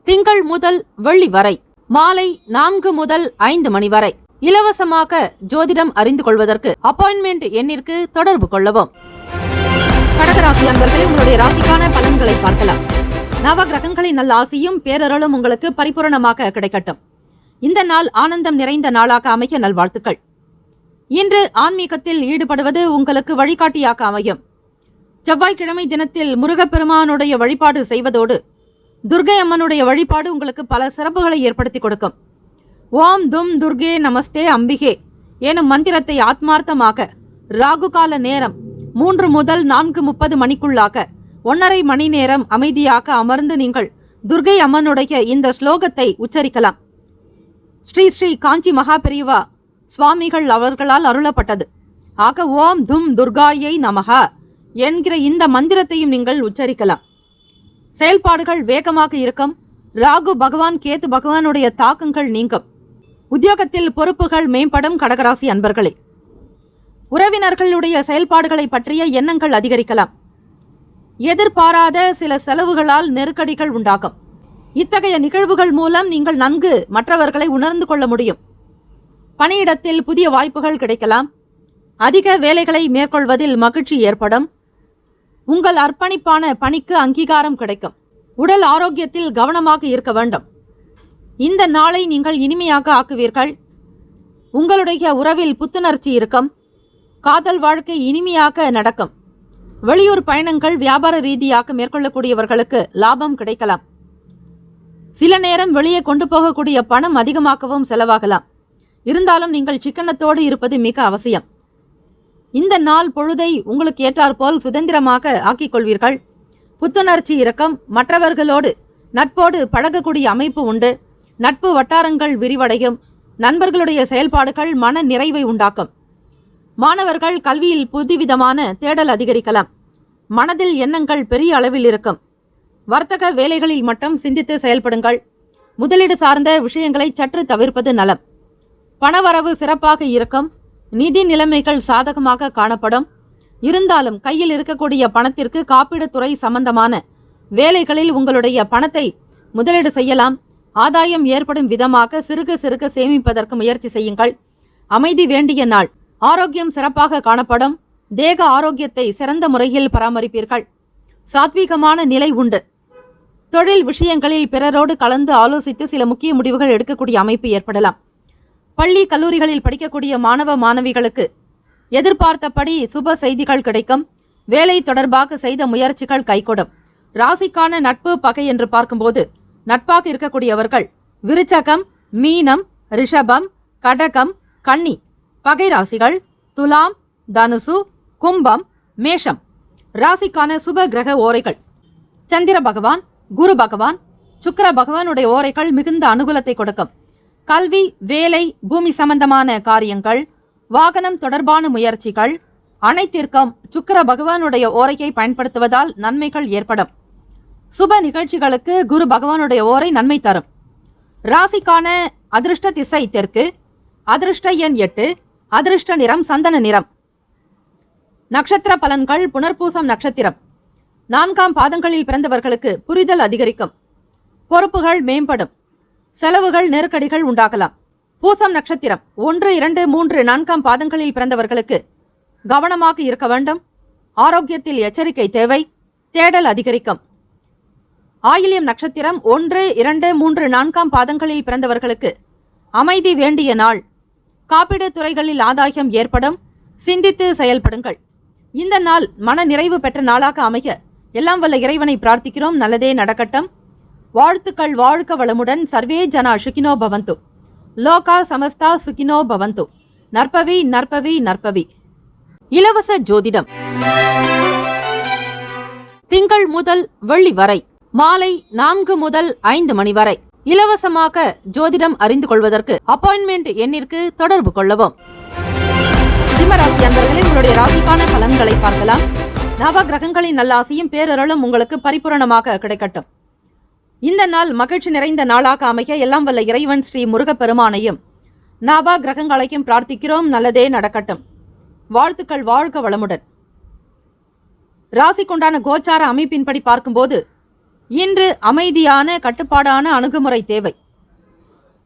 திங்கள் முதல் வெள்ளி வரை மாலை 4 முதல் 5 மணி வரை இலவசமாக ஜோதிடம் அறிந்து கொள்வதற்கு அப்பாயின்மெண்ட் எண்ணிற்கு தொடர்பு கொள்ளவும். கடகராசி அன்பர்களே, உங்களுடைய ராசிக்கான பலன்களை பார்க்கலாம். நவ கிரகங்களின் நல்ல ஆசியும் பேரருளும் உங்களுக்கு பரிபூரணமாக கிடைக்கட்டும். இந்த நாள் ஆனந்தம் நிறைந்த நாளாக அமைய நல்வாழ்த்துக்கள். இன்று ஆன்மீகத்தில் ஈடுபடுவது உங்களுக்கு வழிகாட்டியாக அமையும். செவ்வாய்க்கிழமை தினத்தில் முருகப்பெருமானுடைய வழிபாடு செய்வதோடு துர்கை அம்மனுடைய வழிபாடு உங்களுக்கு பல சிறப்புகளை ஏற்படுத்தி கொடுக்கும். ஓம் தும் துர்கே நமஸ்தே அம்பிகே எனும் மந்திரத்தை ஆத்மார்த்தமாக ராகுகால நேரம் 3 முதல் 4:30 மணிக்குள்ளாக 1.5 மணி நேரம் அமைதியாக அமர்ந்து நீங்கள் துர்கை அம்மனுடைய இந்த ஸ்லோகத்தை உச்சரிக்கலாம். ஸ்ரீ ஸ்ரீ காஞ்சி மகா பெரியவா சுவாமிகள் அவர்களால் அருளப்பட்டது. ஆக ஓம் தும் துர்காயை நமஹா என்கிற இந்த மந்திரத்தையும் நீங்கள் உச்சரிக்கலாம். செயல்பாடுகள் வேகமாக இருக்கும். ராகு பகவான் கேது பகவானுடைய தாக்கங்கள் நீங்கும். உத்தியோகத்தில் பொறுப்புகள் மேம்படும். கடகராசி அன்பர்களே, உறவினர்களுடைய செயல்பாடுகளை பற்றிய எண்ணங்கள் அதிகரிக்கலாம். எதிர்பாராத சில செலவுகளால் நெருக்கடிகள் உண்டாகும். இத்தகைய நிகழ்வுகள் மூலம் நீங்கள் நன்கு மற்றவர்களை உணர்ந்து கொள்ள முடியும். பணியிடத்தில் புதிய வாய்ப்புகள் கிடைக்கலாம். அதிக வேலைகளை மேற்கொள்வதில் மகிழ்ச்சி ஏற்படும். உங்கள் அர்ப்பணிப்பான பணிக்கு அங்கீகாரம் கிடைக்கும். உடல் ஆரோக்கியத்தில் கவனமாக இருக்க வேண்டும். இந்த நாளை நீங்கள் இனிமையாக ஆக்குவீர்கள். உங்களுடைய உறவில் புத்துணர்ச்சி இருக்கும். காதல் வாழ்க்கை இனிமையாக நடக்கும். வெளியூர் பயணங்கள் வியாபார ரீதியாக மேற்கொள்ளக்கூடியவர்களுக்கு லாபம் கிடைக்கலாம். சில நேரம் வெளியே கொண்டு போகக்கூடிய பணம் அதிகமாகவும் செலவாகலாம். இருந்தாலும் நீங்கள் சிக்கனத்தோடு இருப்பது மிக அவசியம். இந்த நாள் பொழுதை உங்களுக்கு ஏற்றாற்போல் சுதந்திரமாக ஆக்கிக் கொள்வீர்கள். புத்துணர்ச்சி இருக்கும். மற்றவர்களோடு நட்போடு பழகக்கூடிய அமைப்பு உண்டு. நட்பு வட்டாரங்கள் விரிவடையும். நண்பர்களுடைய செயல்பாடுகள் மன நிறைவை உண்டாக்கும். மாணவர்கள் கல்வியில் புதுவிதமான தேடல் அதிகரிக்கலாம். மனதில் எண்ணங்கள் பெரிய அளவில் இருக்கும். வர்த்தக வேலைகளில் மட்டும் சிந்தித்து செயல்படுங்கள். முதலீடு சார்ந்த விஷயங்களை சற்று தவிர்ப்பது நலம். பணவரவு சிறப்பாக இருக்கும். நிதி நிலைமைகள் சாதகமாக காணப்படும். இருந்தாலும் கையில் இருக்கக்கூடிய பணத்திற்கு காப்பீடுத்துறை சம்பந்தமான வேலைகளில் உங்களுடைய பணத்தை முதலீடு செய்யலாம். ஆதாயம் ஏற்படும் விதமாக சிறுக சிறுக சேமிப்பதற்கு முயற்சி செய்யுங்கள். அமைதி வேண்டிய நாள். ஆரோக்கியம் சிறப்பாக காணப்படும். தேக ஆரோக்கியத்தை சிறந்த முறையில் பராமரிப்பீர்கள். சாத்வீகமான நிலை உண்டு. தொழில் விஷயங்களில் பிறரோடு கலந்து ஆலோசித்து சில முக்கிய முடிவுகள் எடுக்கக்கூடிய அமைப்பு ஏற்படலாம். பள்ளி கல்லூரிகளில் படிக்கக்கூடிய மாணவ மாணவிகளுக்கு எதிர்பார்த்தபடி சுப செய்திகள் கிடைக்கும். வேலை தொடர்பாக செய்த முயற்சிகள் கைகூடும். ராசிக்கான நட்பு பகை என்று பார்க்கும்போது நட்பாக இருக்கக்கூடியவர்கள் விருச்சகம், மீனம், ரிஷபம், கடகம், கன்னி. பகை ராசிகள் துலாம், தனுசு, கும்பம், மேஷம். ராசிக்கான சுப கிரக ஓரைகள் சந்திர பகவான், குரு பகவான், சுக்கிர பகவானுடைய ஓரைகள் மிகுந்த அனுகூலத்தை கொடுக்கும். கல்வி, வேலை, பூமி சம்பந்தமான காரியங்கள், வாகனம் தொடர்பான முயற்சிகள் அனைத்திற்கும் சுக்கிர பகவானுடைய ஓரையை பயன்படுத்துவதால் நன்மைகள் ஏற்படும். சுப நிகழ்ச்சிகளுக்கு குரு பகவானுடைய ஓரை நன்மை தரும். ராசிக்கான அதிர்ஷ்ட திசை தெற்கு. அதிர்ஷ்ட எண் 8. அதிர்ஷ்ட நிறம் சந்தன நிறம். நட்சத்திர பலன்கள் புனர்பூசம் நட்சத்திரம் 4ஆம் பாதங்களில் பிறந்தவர்களுக்கு புரிதல் அதிகரிக்கும். பொறுப்புகள் மேம்படும். செலவுகள் நெருக்கடிகள் உண்டாகலாம். பூசம் நட்சத்திரம் 1, 2, 3, 4ஆம் பாதங்களில் பிறந்தவர்களுக்கு கவனமாக இருக்க வேண்டும். ஆரோக்கியத்தில் எச்சரிக்கை தேவை. தேடல் அதிகரிக்கும். ஆயில்யம் நட்சத்திரம் 1, 2, 3, 4ஆம் பாதங்களில் பிறந்தவர்களுக்கு அமைதி வேண்டிய நாள். காப்பீடு துறைகளில் ஆதாயம் ஏற்படும். சிந்தித்து செயல்படுங்கள். இந்த நாள் மன நிறைவு பெற்ற நாளாக அமைய எல்லாம் வல்ல இறைவனை பிரார்த்திக்கிறோம். நல்லதே நடக்கட்டும். வாழ்த்துக்கள். வாழ்க வளமுடன். சர்வே ஜனா சுகினோ பவந்து. லோகா சமஸ்தா சுகினோ பவந்து. நற்பவி நற்பவி நற்பவி. இலவச ஜோதிடம் திங்கள் முதல் வெள்ளி வரை மாலை 4 முதல் 5 மணி வரை இலவசமாக ஜோதிடம் அறிந்து கொள்வதற்கு அப்பாயின்மெண்ட் எண்ணிற்கு தொடர்பு கொள்ளவும். சிம்மராசி அன்பர்களே, உங்களுடைய ராசிக்கான பலன்களை பார்க்கலாம். நவ கிரகங்களின் நல்லாசியும் பேரருளும் உங்களுக்கு பரிபூரணமாக கிடைக்கட்டும். இந்த நாள் மகிழ்ச்சி நிறைந்த நாளாக அமைய எல்லாம் வல்ல இறைவன் ஸ்ரீ முருகப்பெருமானையும் நவ கிரகங்களையும் பிரார்த்திக்கிறோம், நல்லதே நடக்கட்டும். வாழ்த்துக்கள், வாழ்க வளமுடன். ராசிக்குண்டான கோச்சார அமைப்பின்படி பார்க்கும்போது இன்று அமைதியான கட்டுப்பாடான அணுகுமுறை தேவை.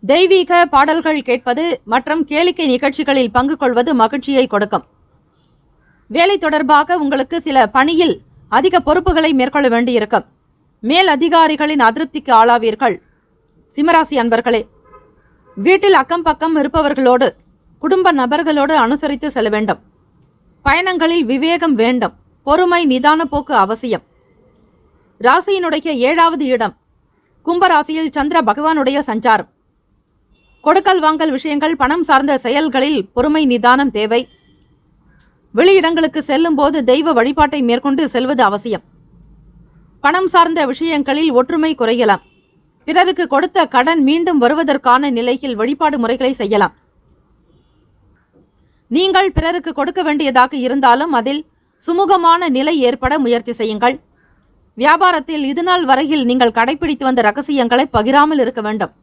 தெய்வீக பாடல்கள் கேட்பது மற்றும் கேளிக்கை நிகழ்ச்சிகளில் பங்கு கொள்வது மகிழ்ச்சியை கொடுக்கும். வேலை தொடர்பாக உங்களுக்கு சில பணியில் அதிக பொறுப்புகளை மேற்கொள்ள வேண்டியிருக்கும். மேல் அதிகாரிகளின் அதிருப்திக்கு ஆளாவீர்கள். சிம்மராசி அன்பர்களே, வீட்டில் அக்கம் பக்கம் இருப்பவர்களோடு குடும்ப நபர்களோடு அனுசரித்து செல்ல வேண்டும். பயணங்களில் விவேகம் வேண்டும். பொறுமை, நிதான போக்கு அவசியம். ராசியினுடைய 7வது இடம் கும்பராசியில் சந்திர பகவானுடைய சஞ்சாரம். கொடுக்கல் வாங்கல் விஷயங்கள், பணம் சார்ந்த செயல்களில் பொறுமை நிதானம் தேவை. வெளியிடங்களுக்கு செல்லும் போது தெய்வ வழிபாட்டை மேற்கொண்டு செல்வது அவசியம். பணம் சார்ந்த விஷயங்களில் ஒற்றுமை குறையலாம். பிறருக்கு கொடுத்த கடன் மீண்டும் வருவதற்கான நிலையில் வழிபாடு முறைகளை செய்யலாம். நீங்கள் பிறருக்கு கொடுக்க வேண்டியதாக இருந்தாலும் அதில் சுமூகமான நிலை ஏற்பட முயற்சி செய்யுங்கள். வியாபாரத்தில் இதுநாள் வரையில் நீங்கள் கடைபிடித்து வந்த ரகசியங்களை பகிராமல் இருக்க வேண்டும்.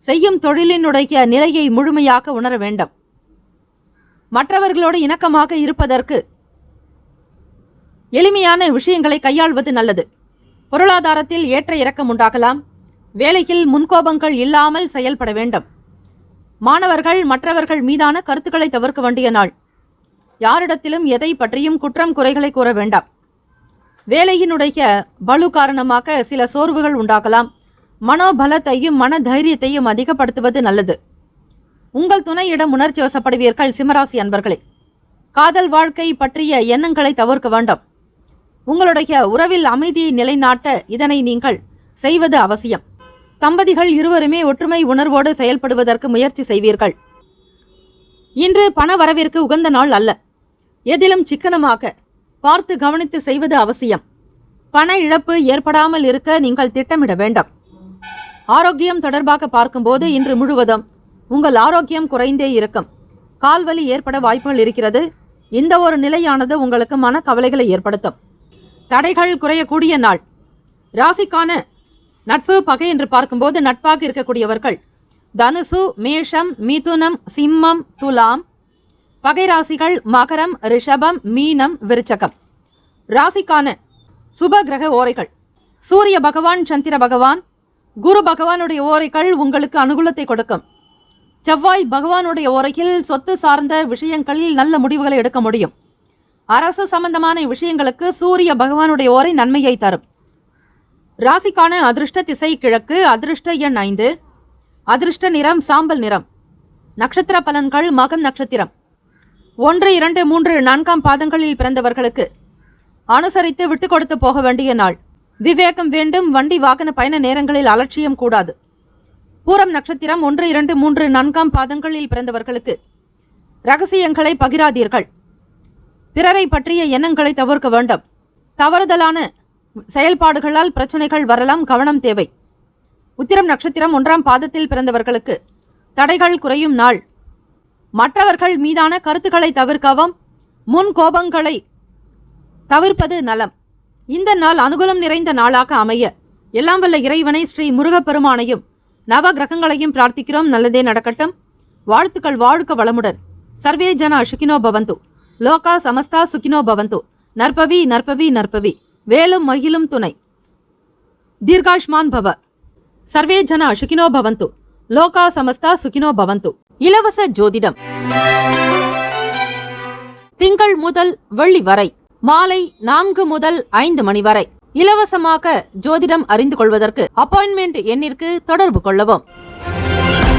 செய்யும் தொழிலினுடைய நிலையை முழுமையாக உணர வேண்டும். மற்றவர்களோடு இணக்கமாக இருப்பதற்கு எளிமையான விஷயங்களை கையாள்வது நல்லது. பொருளாதாரத்தில் ஏற்ற இறக்கம் உண்டாகலாம். வேலையில் முன்கோபங்கள் இல்லாமல் செயல்பட வேண்டும். மாணவர்கள் மற்றவர்கள் மீதான கருத்துக்களை தவிர்க்க வேண்டிய நாள். யாரிடத்திலும் எதை பற்றியும் குற்றம் குறைகளை கூற வேண்டாம். வேலையினுடைய பலு காரணமாக சில சோர்வுகள் உண்டாகலாம். மனோபலத்தையும் மன தைரியத்தையும் அதிகப்படுத்துவது நல்லது. உங்கள் துணையிடம் உணர்ச்சி வசப்படுவீர்கள். சிம்மராசி அன்பர்களே, காதல் வாழ்க்கை பற்றிய எண்ணங்களை தவிர்க்க வேண்டும். உங்களுடைய உறவில் அமைதியை நிலைநாட்ட இதனை நீங்கள் செய்வது அவசியம். தம்பதிகள் இருவருமே ஒற்றுமை உணர்வோடு செயல்படுவதற்கு முயற்சி செய்வீர்கள். இன்று பண வரவிற்கு உகந்த நாள் அல்ல. எதிலும் சிக்கனமாக பார்த்து கவனித்து செய்வது அவசியம். பண இழப்பு ஏற்படாமல் இருக்க நீங்கள் திட்டமிட வேண்டும். ஆரோக்கியம் தொடர்பாக பார்க்கும்போது இன்று முழுவதும் உங்கள் ஆரோக்கியம் குறைந்தே இருக்கும். கால்வலி ஏற்பட வாய்ப்புகள் இருக்கிறது. இந்த ஒரு நிலையானது உங்களுக்கு மன கவலைகளை ஏற்படுத்தும். தடைகள் குறையக்கூடிய நாள். ராசிக்கான நட்பு பகை என்று பார்க்கும்போது நட்பாக இருக்கக்கூடியவர்கள் தனுசு, மேஷம், மிதுனம், சிம்மம், துலாம். பகை ராசிகள் மகரம், ரிஷபம், மீனம், விருச்சகம். ராசிக்கான சுப கிரக ஓரைகள் சூரிய பகவான், சந்திர பகவான், குரு பகவானுடைய ஓரைகள் உங்களுக்கு அனுகூலத்தை கொடுக்கும். செவ்வாய் பகவானுடைய ஓரையில் சொத்து சார்ந்த விஷயங்களில் நல்ல முடிவுகளை எடுக்க முடியும். அரசு சம்பந்தமான விஷயங்களுக்கு சூரிய பகவானுடைய ஓரை நன்மையை தரும். ராசிக்கான அதிர்ஷ்ட திசை கிழக்கு. அதிர்ஷ்ட எண் 5. அதிர்ஷ்ட நிறம் சாம்பல் நிறம். நட்சத்திர பலன்கள் மகம் நட்சத்திரம் 1, 2, 3, 4 பாதங்களில் பிறந்தவர்களுக்கு அனுசரித்து விட்டு கொடுத்து போக வேண்டிய நாள். விவேகம் வேண்டும். வண்டி வாகன பயண நேரங்களில் அலட்சியம் கூடாது. பூரம் நட்சத்திரம் 1, 2, 3, 4 பாதங்களில் பிறந்தவர்களுக்கு ரகசியங்களை பகிராதீர்கள். பிறரை பற்றிய எண்ணங்களை தவிர்க்க வேண்டும். தவறுதலான செயல்பாடுகளால் பிரச்சனைகள் வரலாம், கவனம் தேவை. உத்திரம் நட்சத்திரம் 1ஆம் பாதத்தில் பிறந்தவர்களுக்கு தடைகள் குறையும் நாள். மற்றவர்கள் மீதான கருத்துக்களை தவிர்க்கவும் முன் கோபங்களை தவிர்ப்பது நலம். இந்த நாள் அனுகூலம் நிறைந்த நாளாக அமைய எல்லாம் வல்ல இறைவனை ஸ்ரீ முருகப்பெருமானையும் நவ கிரகங்களையும் பிரார்த்திக்கிறோம். நல்லதே நடக்கட்டும். வாழ்த்துக்கள், வாழ்க வளமுடன். சர்வே ஜன சுகினோ பவந்து. லோகா சமஸ்தா சுகினோ பவந்து. நற்பவி நற்பவி நற்பவி. வேலும் மகிழும் துணை. தீர்காஷ்மான் பவ. சர்வே ஜன சுகினோ பவந்து. லோகா சமஸ்தா சுகினோ பவந்து. இலவச ஜோதிடம் திங்கள் முதல் வெள்ளி வரை மாலை 4 முதல் 5 மணி வரை இலவசமாக ஜோதிடம் அறிந்து கொள்வதற்கு அப்பாயின்மெண்ட் எண்ணிற்கு தொடர்பு கொள்ளவும்.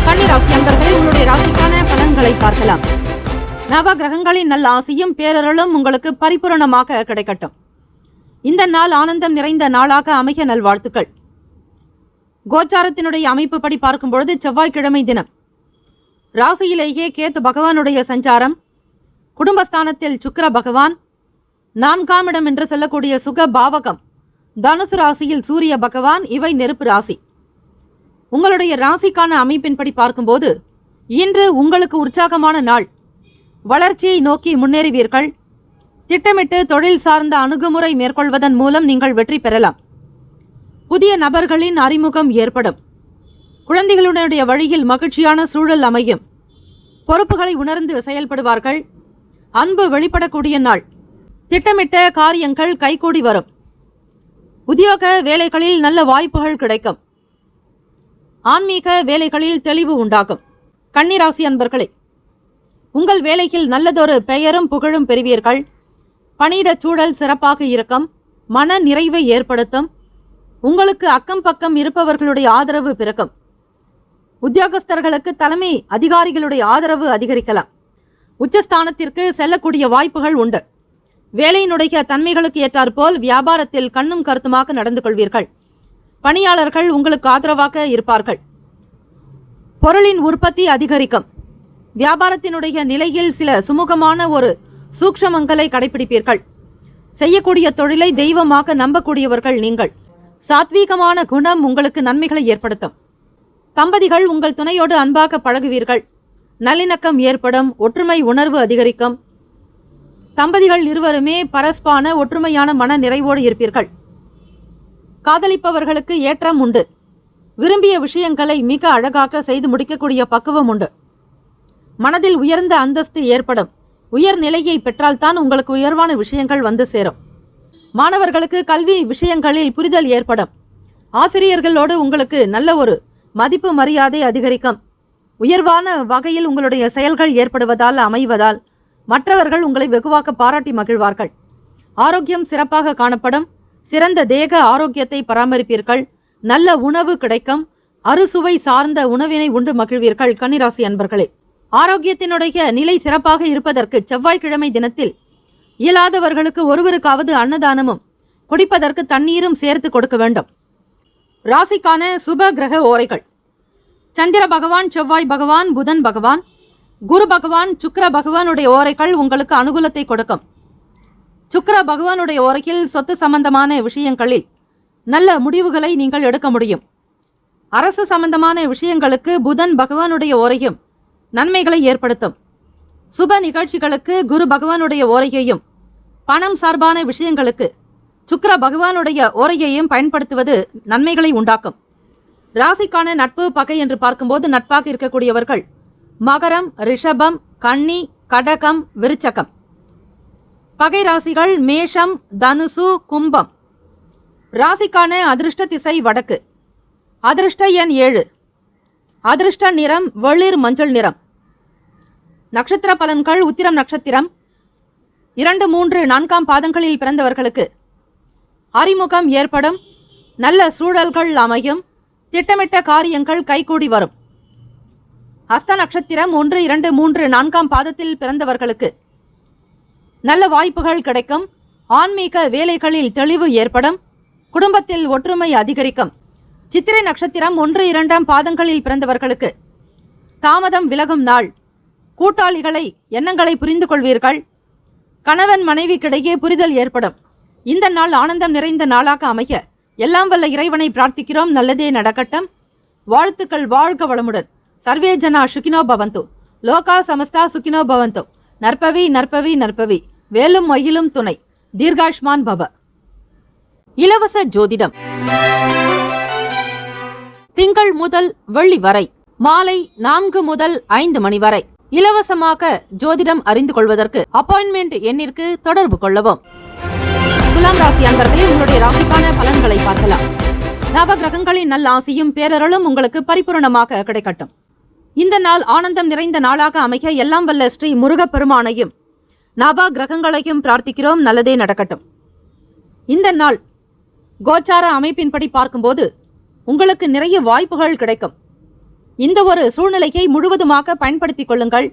கன்னிராசி அன்பர்களே, உங்களுடைய ராசிக்கான பலன்களை பார்க்கலாம். நவ கிரகங்களின் நல்ல ஆசையும் பேரருளும் உங்களுக்கு பரிபூரணமாக கிடைக்கட்டும். இந்த நாள் ஆனந்தம் நிறைந்த நாளாக அமைய நல்வாழ்த்துக்கள். கோச்சாரத்தினுடைய அமைப்பு படி பார்க்கும்பொழுது செவ்வாய்க்கிழமை தினம் ராசியிலேயே கேத்து பகவானுடைய சஞ்சாரம். குடும்பஸ்தானத்தில் சுக்கிர பகவான். 4ஆம் இடம் என்று சொல்லக்கூடிய சுக பாவகம். தனுசு ராசியில் சூரிய பகவான். இவை நெருப்பு ராசி. உங்களுடைய ராசிக்கான அமைப்பின்படி பார்க்கும்போது இன்று உங்களுக்கு உற்சாகமான நாள். வளர்ச்சியை நோக்கி முன்னேறுவீர்கள். திட்டமிட்டு தொழில் சார்ந்த அணுகுமுறை மேற்கொள்வதன் மூலம் நீங்கள் வெற்றி பெறலாம். புதிய நபர்களின் அறிமுகம் ஏற்படும். குழந்தைகளுடைய வழியில் மகிழ்ச்சியான சூழல் அமையும். பொறுப்புகளை உணர்ந்து செயல்படுவார்கள். அன்பு வெளிப்படக்கூடிய நாள். திட்டமிட்ட காரியங்கள் கைகூடி வரும். உத்தியோக வேலைகளில் நல்ல வாய்ப்புகள் கிடைக்கும். ஆன்மீக வேலைகளில் தெளிவு உண்டாகும். கன்னிராசி அன்பர்களே, உங்கள் வேலையில் நல்லதொரு பெயரும் புகழும் பெறுவீர்கள். பணியிடச் சூழல் சிறப்பாக இருக்கும். மன நிறைவை ஏற்படுத்தும். உங்களுக்கு அக்கம் பக்கம் இருப்பவர்களுடைய ஆதரவு பிறக்கும். உத்தியோகஸ்தர்களுக்கு தலைமை அதிகாரிகளுடைய ஆதரவு அதிகரிக்கலாம். உச்சஸ்தானத்திற்கு செல்லக்கூடிய வாய்ப்புகள் உண்டு. வேலையினுடைய தன்மைகளுக்கு ஏற்றாற்போல் வியாபாரத்தில் கண்ணும் கருத்துமாக நடந்து கொள்வீர்கள். பணியாளர்கள் உங்களுக்கு ஆதரவாக இருப்பார்கள். பொருளின் உற்பத்தி அதிகரிக்கும். வியாபாரத்தினுடைய நிலையில் சில சுமூகமான ஒரு சூக்ஷமங்களை கடைபிடிப்பீர்கள். செய்யக்கூடிய தொழிலை தெய்வமாக நம்பக்கூடியவர்கள் நீங்கள். சாத்வீகமான குணம் உங்களுக்கு நன்மைகளை ஏற்படுத்தும். தம்பதிகள் உங்கள் துணையோடு அன்பாக பழகுவீர்கள். நல்லிணக்கம் ஏற்படும். ஒற்றுமை உணர்வு அதிகரிக்கும். தம்பதிகள் இருவருமே பரஸ்பான ஒற்றுமையான மன நிறைவோடு இருப்பீர்கள். காதலிப்பவர்களுக்கு ஏற்றம் உண்டு. விரும்பிய விஷயங்களை மிக அழகாக செய்து முடிக்கக்கூடிய பக்குவம் உண்டு. மனதில் உயர்ந்த அந்தஸ்து ஏற்படும். உயர் நிலையை பெற்றால்தான் உங்களுக்கு உயர்வான விஷயங்கள் வந்து சேரும். மாணவர்களுக்கு கல்வி விஷயங்களில் புரிதல் ஏற்படும். ஆசிரியர்களோடு உங்களுக்கு நல்ல ஒரு மதிப்பு மரியாதை அதிகரிக்கும். உயர்வான வகையில் உங்களுடைய செயல்கள் ஏற்படுவதால் அமைவதால் மற்றவர்கள் உங்களை வெகுவாக பாராட்டி மகிழ்வார்கள். ஆரோக்கியம் சிறப்பாக காணப்படும். சிறந்த தேக ஆரோக்கியத்தை பராமரிப்பீர்கள். நல்ல உணவு கிடைக்கும். அறுசுவை சார்ந்த உணவினை உண்டு மகிழ்வீர்கள். கன்னிராசி அன்பர்களே, ஆரோக்கியத்தினுடைய நிலை சிறப்பாக இருப்பதற்கு செவ்வாய்க்கிழமை தினத்தில் இயலாதவர்களுக்கு ஒருவருக்காவது அன்னதானமும் குடிப்பதற்கு தண்ணீரும் சேர்த்து கொடுக்க வேண்டும். ராசிக்கான சுப கிரக ஓரைகள். சந்திர பகவான், செவ்வாய் பகவான், புதன் பகவான், குரு பகவான், சுக்கிர பகவானுடைய ஓரைகள் உங்களுக்கு அனுகூலத்தை கொடுக்கும். சுக்கிர பகவானுடைய ஓரையில் சொத்து சம்பந்தமான விஷயங்களில் நல்ல முடிவுகளை நீங்கள் எடுக்க முடியும். அரசு சம்பந்தமான விஷயங்களுக்கு புதன் பகவானுடைய ஓரையும் நன்மைகளை ஏற்படுத்தும். சுப நிகழ்ச்சிகளுக்கு குரு பகவானுடைய ஓரையையும், பணம் சார்பான விஷயங்களுக்கு சுக்கிர பகவானுடைய ஓரையையும் பயன்படுத்துவது நன்மைகளை உண்டாக்கும். ராசிக்கான நட்பு பகை என்று பார்க்கும்போது நட்பாக இருக்கக்கூடியவர்கள் மகரம், ரிஷபம், கன்னி, கடகம், விருச்சகம். பகை ராசிகள் மேஷம், தனுசு, கும்பம். ராசிக்கான அதிர்ஷ்ட திசை வடக்கு. அதிர்ஷ்ட எண் 7. அதிர்ஷ்ட நிறம் வெளிர் மஞ்சள் நிறம். நட்சத்திர பலன்கள். உத்திரம் நட்சத்திரம் 2, 3, 4 பாதங்களில் பிறந்தவர்களுக்கு அறிமுகம் ஏற்படும். நல்ல சூழல்கள் அமையும். திட்டமிட்ட காரியங்கள் கைகூடி வரும். ஹஸ்த நட்சத்திரம் 1, 2, 3, 4 பாதத்தில் பிறந்தவர்களுக்கு நல்ல வாய்ப்புகள் கிடைக்கும். ஆன்மீக வேலைகளில் தெளிவு ஏற்படும். குடும்பத்தில் ஒற்றுமை அதிகரிக்கும். சித்திரை நட்சத்திரம் 1, 2 பாதங்களில் பிறந்தவர்களுக்கு தாமதம் விலகும் நாள். கூட்டாளிகளை எண்ணங்களை புரிந்து கொள்வீர்கள். கணவன் மனைவிக்கிடையே புரிதல் ஏற்படும். இந்த நாள் ஆனந்தம் நிறைந்த நாளாக அமைய எல்லாம் வல்ல இறைவனை பிரார்த்திக்கிறோம். நல்லதே நடக்கட்டும். வாழ்த்துக்கள். வாழ்க வளமுடன். சர்வே ஜனா சுகினோ பவந்து. லோகா சமஸ்தா சுகினோ பவந்து. நற்பவி நற்பவி நற்பவி. வேலும் மயிலும் துணை. தீர்காஷ்மான் பவ. இலவச ஜோதிடம் திங்கள் முதல் வெள்ளி வரை மாலை 4 முதல் 5 மணி வரை இலவசமாக ஜோதிடம் அறிந்து கொள்வதற்கு அப்பாயின்மெண்ட் எண்ணிற்கு தொடர்பு கொள்ளவும். துலாம் ராசி அன்பர்களே, உங்களுடைய ராசிக்கான பலன்களை பார்க்கலாம். நவ கிரகங்களின் நல்ல ஆசியும் பேரருளும் உங்களுக்கு பரிபூரணமாக கிடைக்கட்டும். இந்த நாள் ஆனந்தம் நிறைந்த நாளாக அமைய எல்லாம் வல்ல ஸ்ரீ முருகப்பெருமானையும் நவ கிரகங்களையும் பிரார்த்திக்கிறோம். நல்லதே நடக்கட்டும். இந்த நாள் கோச்சார அமைப்பின்படி பார்க்கும்போது உங்களுக்கு நிறைய வாய்ப்புகள் கிடைக்கும். இந்த ஒரு சூழ்நிலையை முழுவதுமாக பயன்படுத்திக் கொள்ளுங்கள்.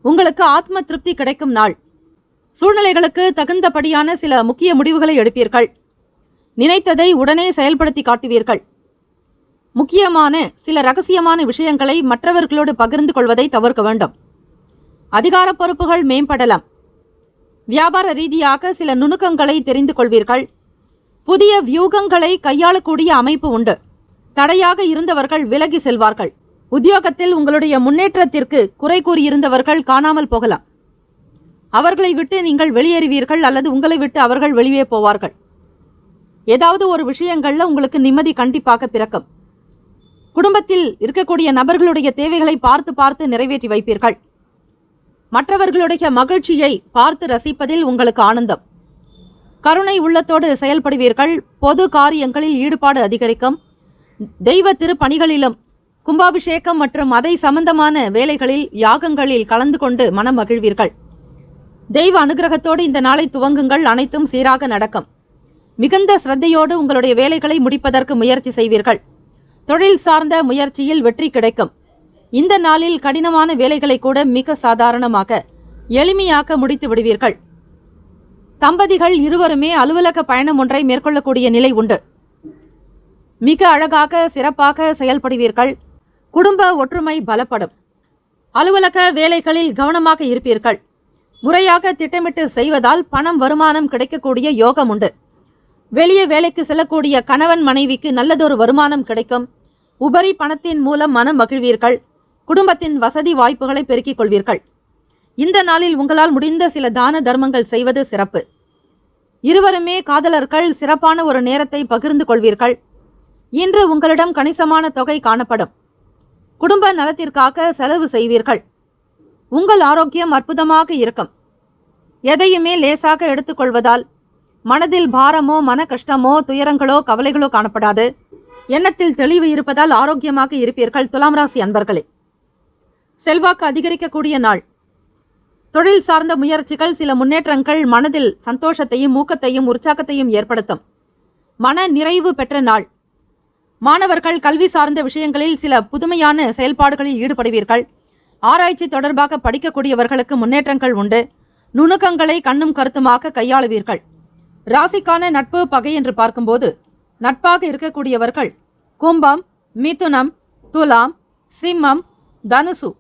உங்களுக்கு ஆத்ம திருப்தி கிடைக்கும் நாள். சூழ்நிலைகளுக்கு தகுந்தபடியான சில முக்கிய முடிவுகளை எடுப்பீர்கள். நினைத்ததை உடனே செயல்படுத்தி காட்டுவீர்கள். முக்கியமான சில ரகசியமான விஷயங்களை மற்றவர்களோடு பகிர்ந்து கொள்வதை தவிர்க்க வேண்டும். அதிகார பொறுப்புகள் மேம்படலாம். வியாபார ரீதியாக சில நுணுக்கங்களை தெரிந்து கொள்வீர்கள். புதிய வியூகங்களை கையாளக்கூடிய அமைப்பு உண்டு. தடையாக இருந்தவர்கள் விலகி செல்வார்கள். உத்தியோகத்தில் உங்களுடைய முன்னேற்றத்திற்கு குறை கூறியிருந்தவர்கள் காணாமல் போகலாம். அவர்களை விட்டு நீங்கள் வெளியேறுவீர்கள் அல்லது உங்களை விட்டு அவர்கள் வெளியே போவார்கள். ஏதாவது ஒரு விஷயங்கள்ல உங்களுக்கு நிம்மதி கண்டிப்பாக பிறக்கும். குடும்பத்தில் இருக்கக்கூடிய நபர்களுடைய தேவைகளை பார்த்து பார்த்து நிறைவேற்றி வைப்பீர்கள். மற்றவர்களுடைய மகிழ்ச்சியை பார்த்து ரசிப்பதில் உங்களுக்கு ஆனந்தம். கருணை உள்ளத்தோடு செயல்படுவீர்கள். பொது காரியங்களில் ஈடுபாடு அதிகரிக்கும். தெய்வ திருப்பணிகளிலும் கும்பாபிஷேகம் மற்றும் அதை சம்பந்தமான வேலைகளில் யாகங்களில் கலந்து கொண்டு மனம் மகிழ்வீர்கள். தெய்வ அனுகிரகத்தோடு இந்த நாளை துவங்குங்கள். அனைத்தும் சீராக நடக்கும். மிகுந்த சிரத்தையோடு உங்களுடைய வேலைகளை முடிப்பதற்கு முயற்சி செய்வீர்கள். தொழில் சார்ந்த முயற்சியில் வெற்றி கிடைக்கும். இந்த நாளில் கடினமான வேலைகளை கூட மிக சாதாரணமாக எளிமையாக முடித்து விடுவீர்கள். தம்பதிகள் இருவருமே அலுவலக பயணம் ஒன்றை மேற்கொள்ளக்கூடிய நிலை உண்டு. மிக அழகாக சிறப்பாக செயல்படுவீர்கள். குடும்ப ஒற்றுமை பலப்படும். அலுவலக வேலைகளில் கவனமாக இருப்பீர்கள். முறையாக திட்டமிட்டு செய்வதால் பணம் வருமானம் கிடைக்கக்கூடிய யோகம் உண்டு. வெளியே வேலைக்கு செல்லக்கூடிய கணவன் மனைவிக்கு நல்லதொரு வருமானம் கிடைக்கும். உபரி பணத்தின் மூலம் மனம் மகிழ்வீர்கள். குடும்பத்தின் வசதி வாய்ப்புகளை பெருக்கிக் கொள்வீர்கள். இந்த நாளில் உங்களால் முடிந்த சில தான தர்மங்கள் செய்வது சிறப்பு. இருவருமே காதலர்கள் சிறப்பான ஒரு நேரத்தை பகிர்ந்து கொள்வீர்கள். இன்று உங்களிடம் கணிசமான தொகை காணப்படும். குடும்ப நலத்திற்காக செலவு செய்வீர்கள். உங்கள் ஆரோக்கியம் அற்புதமாக இருக்கும். எதையுமே லேசாக எடுத்துக்கொள்வதால் மனதில் பாரமோ மன கஷ்டமோ துயரங்களோ கவலைகளோ காணப்படாது. எண்ணத்தில் தெளிவு இருப்பதால் ஆரோக்கியமாக இருப்பீர்கள். துலாம் ராசி அன்பர்களே, செல்வாக்கு அதிகரிக்கக்கூடிய நாள். தொழில் சார்ந்த முயற்சிகள் சில முன்னேற்றங்கள் மனதில் சந்தோஷத்தையும் ஊக்கத்தையும் உற்சாகத்தையும் ஏற்படுத்தும். மன நிறைவு பெற்ற நாள். மாணவர்கள் கல்வி சார்ந்த விஷயங்களில் சில புதுமையான செயல்பாடுகளில் ஈடுபடுவீர்கள். ஆராய்ச்சி தொடர்பாக படிக்கக்கூடியவர்களுக்கு முன்னேற்றங்கள் உண்டு. நுணுக்கங்களை கண்ணும் கருத்துமாக கையாளுவீர்கள். ராசிக்கான நட்பு பகை என்று பார்க்கும்போது நட்பாக இருக்கக்கூடியவர்கள் கும்பம், மிதுனம், துலாம், சிம்மம், தனுசு.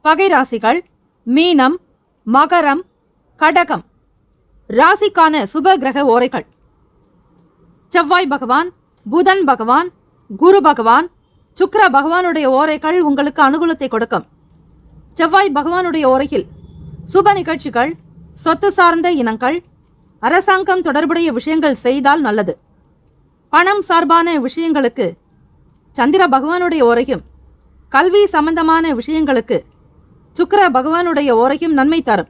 பகை ராசிகள் மீனம், மகரம், கடகம். ராசிக்கான சுப கிரக ஓரைகள் செவ்வாய் பகவான், புதன் பகவான், குரு பகவான், சுக்கிர பகவானுடைய ஓரைகள் உங்களுக்கு அனுகூலத்தை கொடுக்கும். செவ்வாய் பகவானுடைய ஓரையில் சுப நிகழ்ச்சிகள், சொத்து சார்ந்த இனங்கள், அரசாங்கம் தொடர்புடைய விஷயங்கள் செய்தால் நல்லது. பணம் சார்பான விஷயங்களுக்கு சந்திர பகவானுடைய ஓரையும், கல்வி சம்பந்தமான விஷயங்களுக்கு சுக்கிர பகவானுடைய ஓரையும் நன்மை தரும்.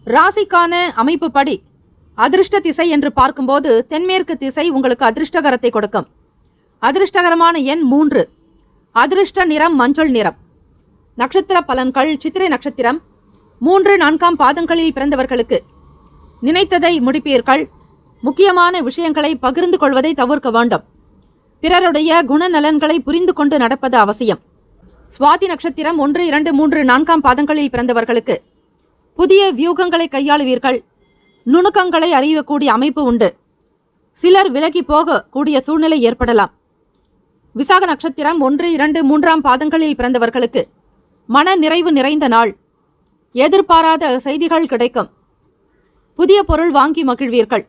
ராசிக்கான அமைப்பு படி அதிர்ஷ்ட திசை என்று பார்க்கும்போது தென்மேற்கு திசை உங்களுக்கு அதிர்ஷ்டகரத்தை கொடுக்கும். அதிர்ஷ்டகரமான எண் 3. அதிர்ஷ்ட நிறம் மஞ்சள் நிறம். நட்சத்திர பலன்கள் சித்திரை நட்சத்திரம் 3, 4ஆம் பாதங்களில் பிறந்தவர்களுக்கு நினைத்ததை முடிப்பீர்கள். முக்கியமான விஷயங்களை பகிர்ந்து கொள்வதை தவிர்க்க வேண்டும். பிறருடைய குணநலன்களை புரிந்து கொண்டு நடப்பது அவசியம். சுவாதி நட்சத்திரம் 1, 2, 3, 4ஆம் பாதங்களில் பிறந்தவர்களுக்கு புதிய வியூகங்களை கையாளுவீர்கள். நுணுக்கங்களை அறியக்கூடிய அமைப்பு உண்டு. சிலர் விலகி போக கூடிய சூழ்நிலை ஏற்படலாம். விசாக நட்சத்திரம் 1, 2, 3ஆம் பாதங்களில் பிறந்தவர்களுக்கு மன நிறைவு நிறைந்த நாள். எதிர்பாராத செய்திகள் கிடைக்கும். புதிய பொருள் வாங்கி மகிழ்வீர்கள்.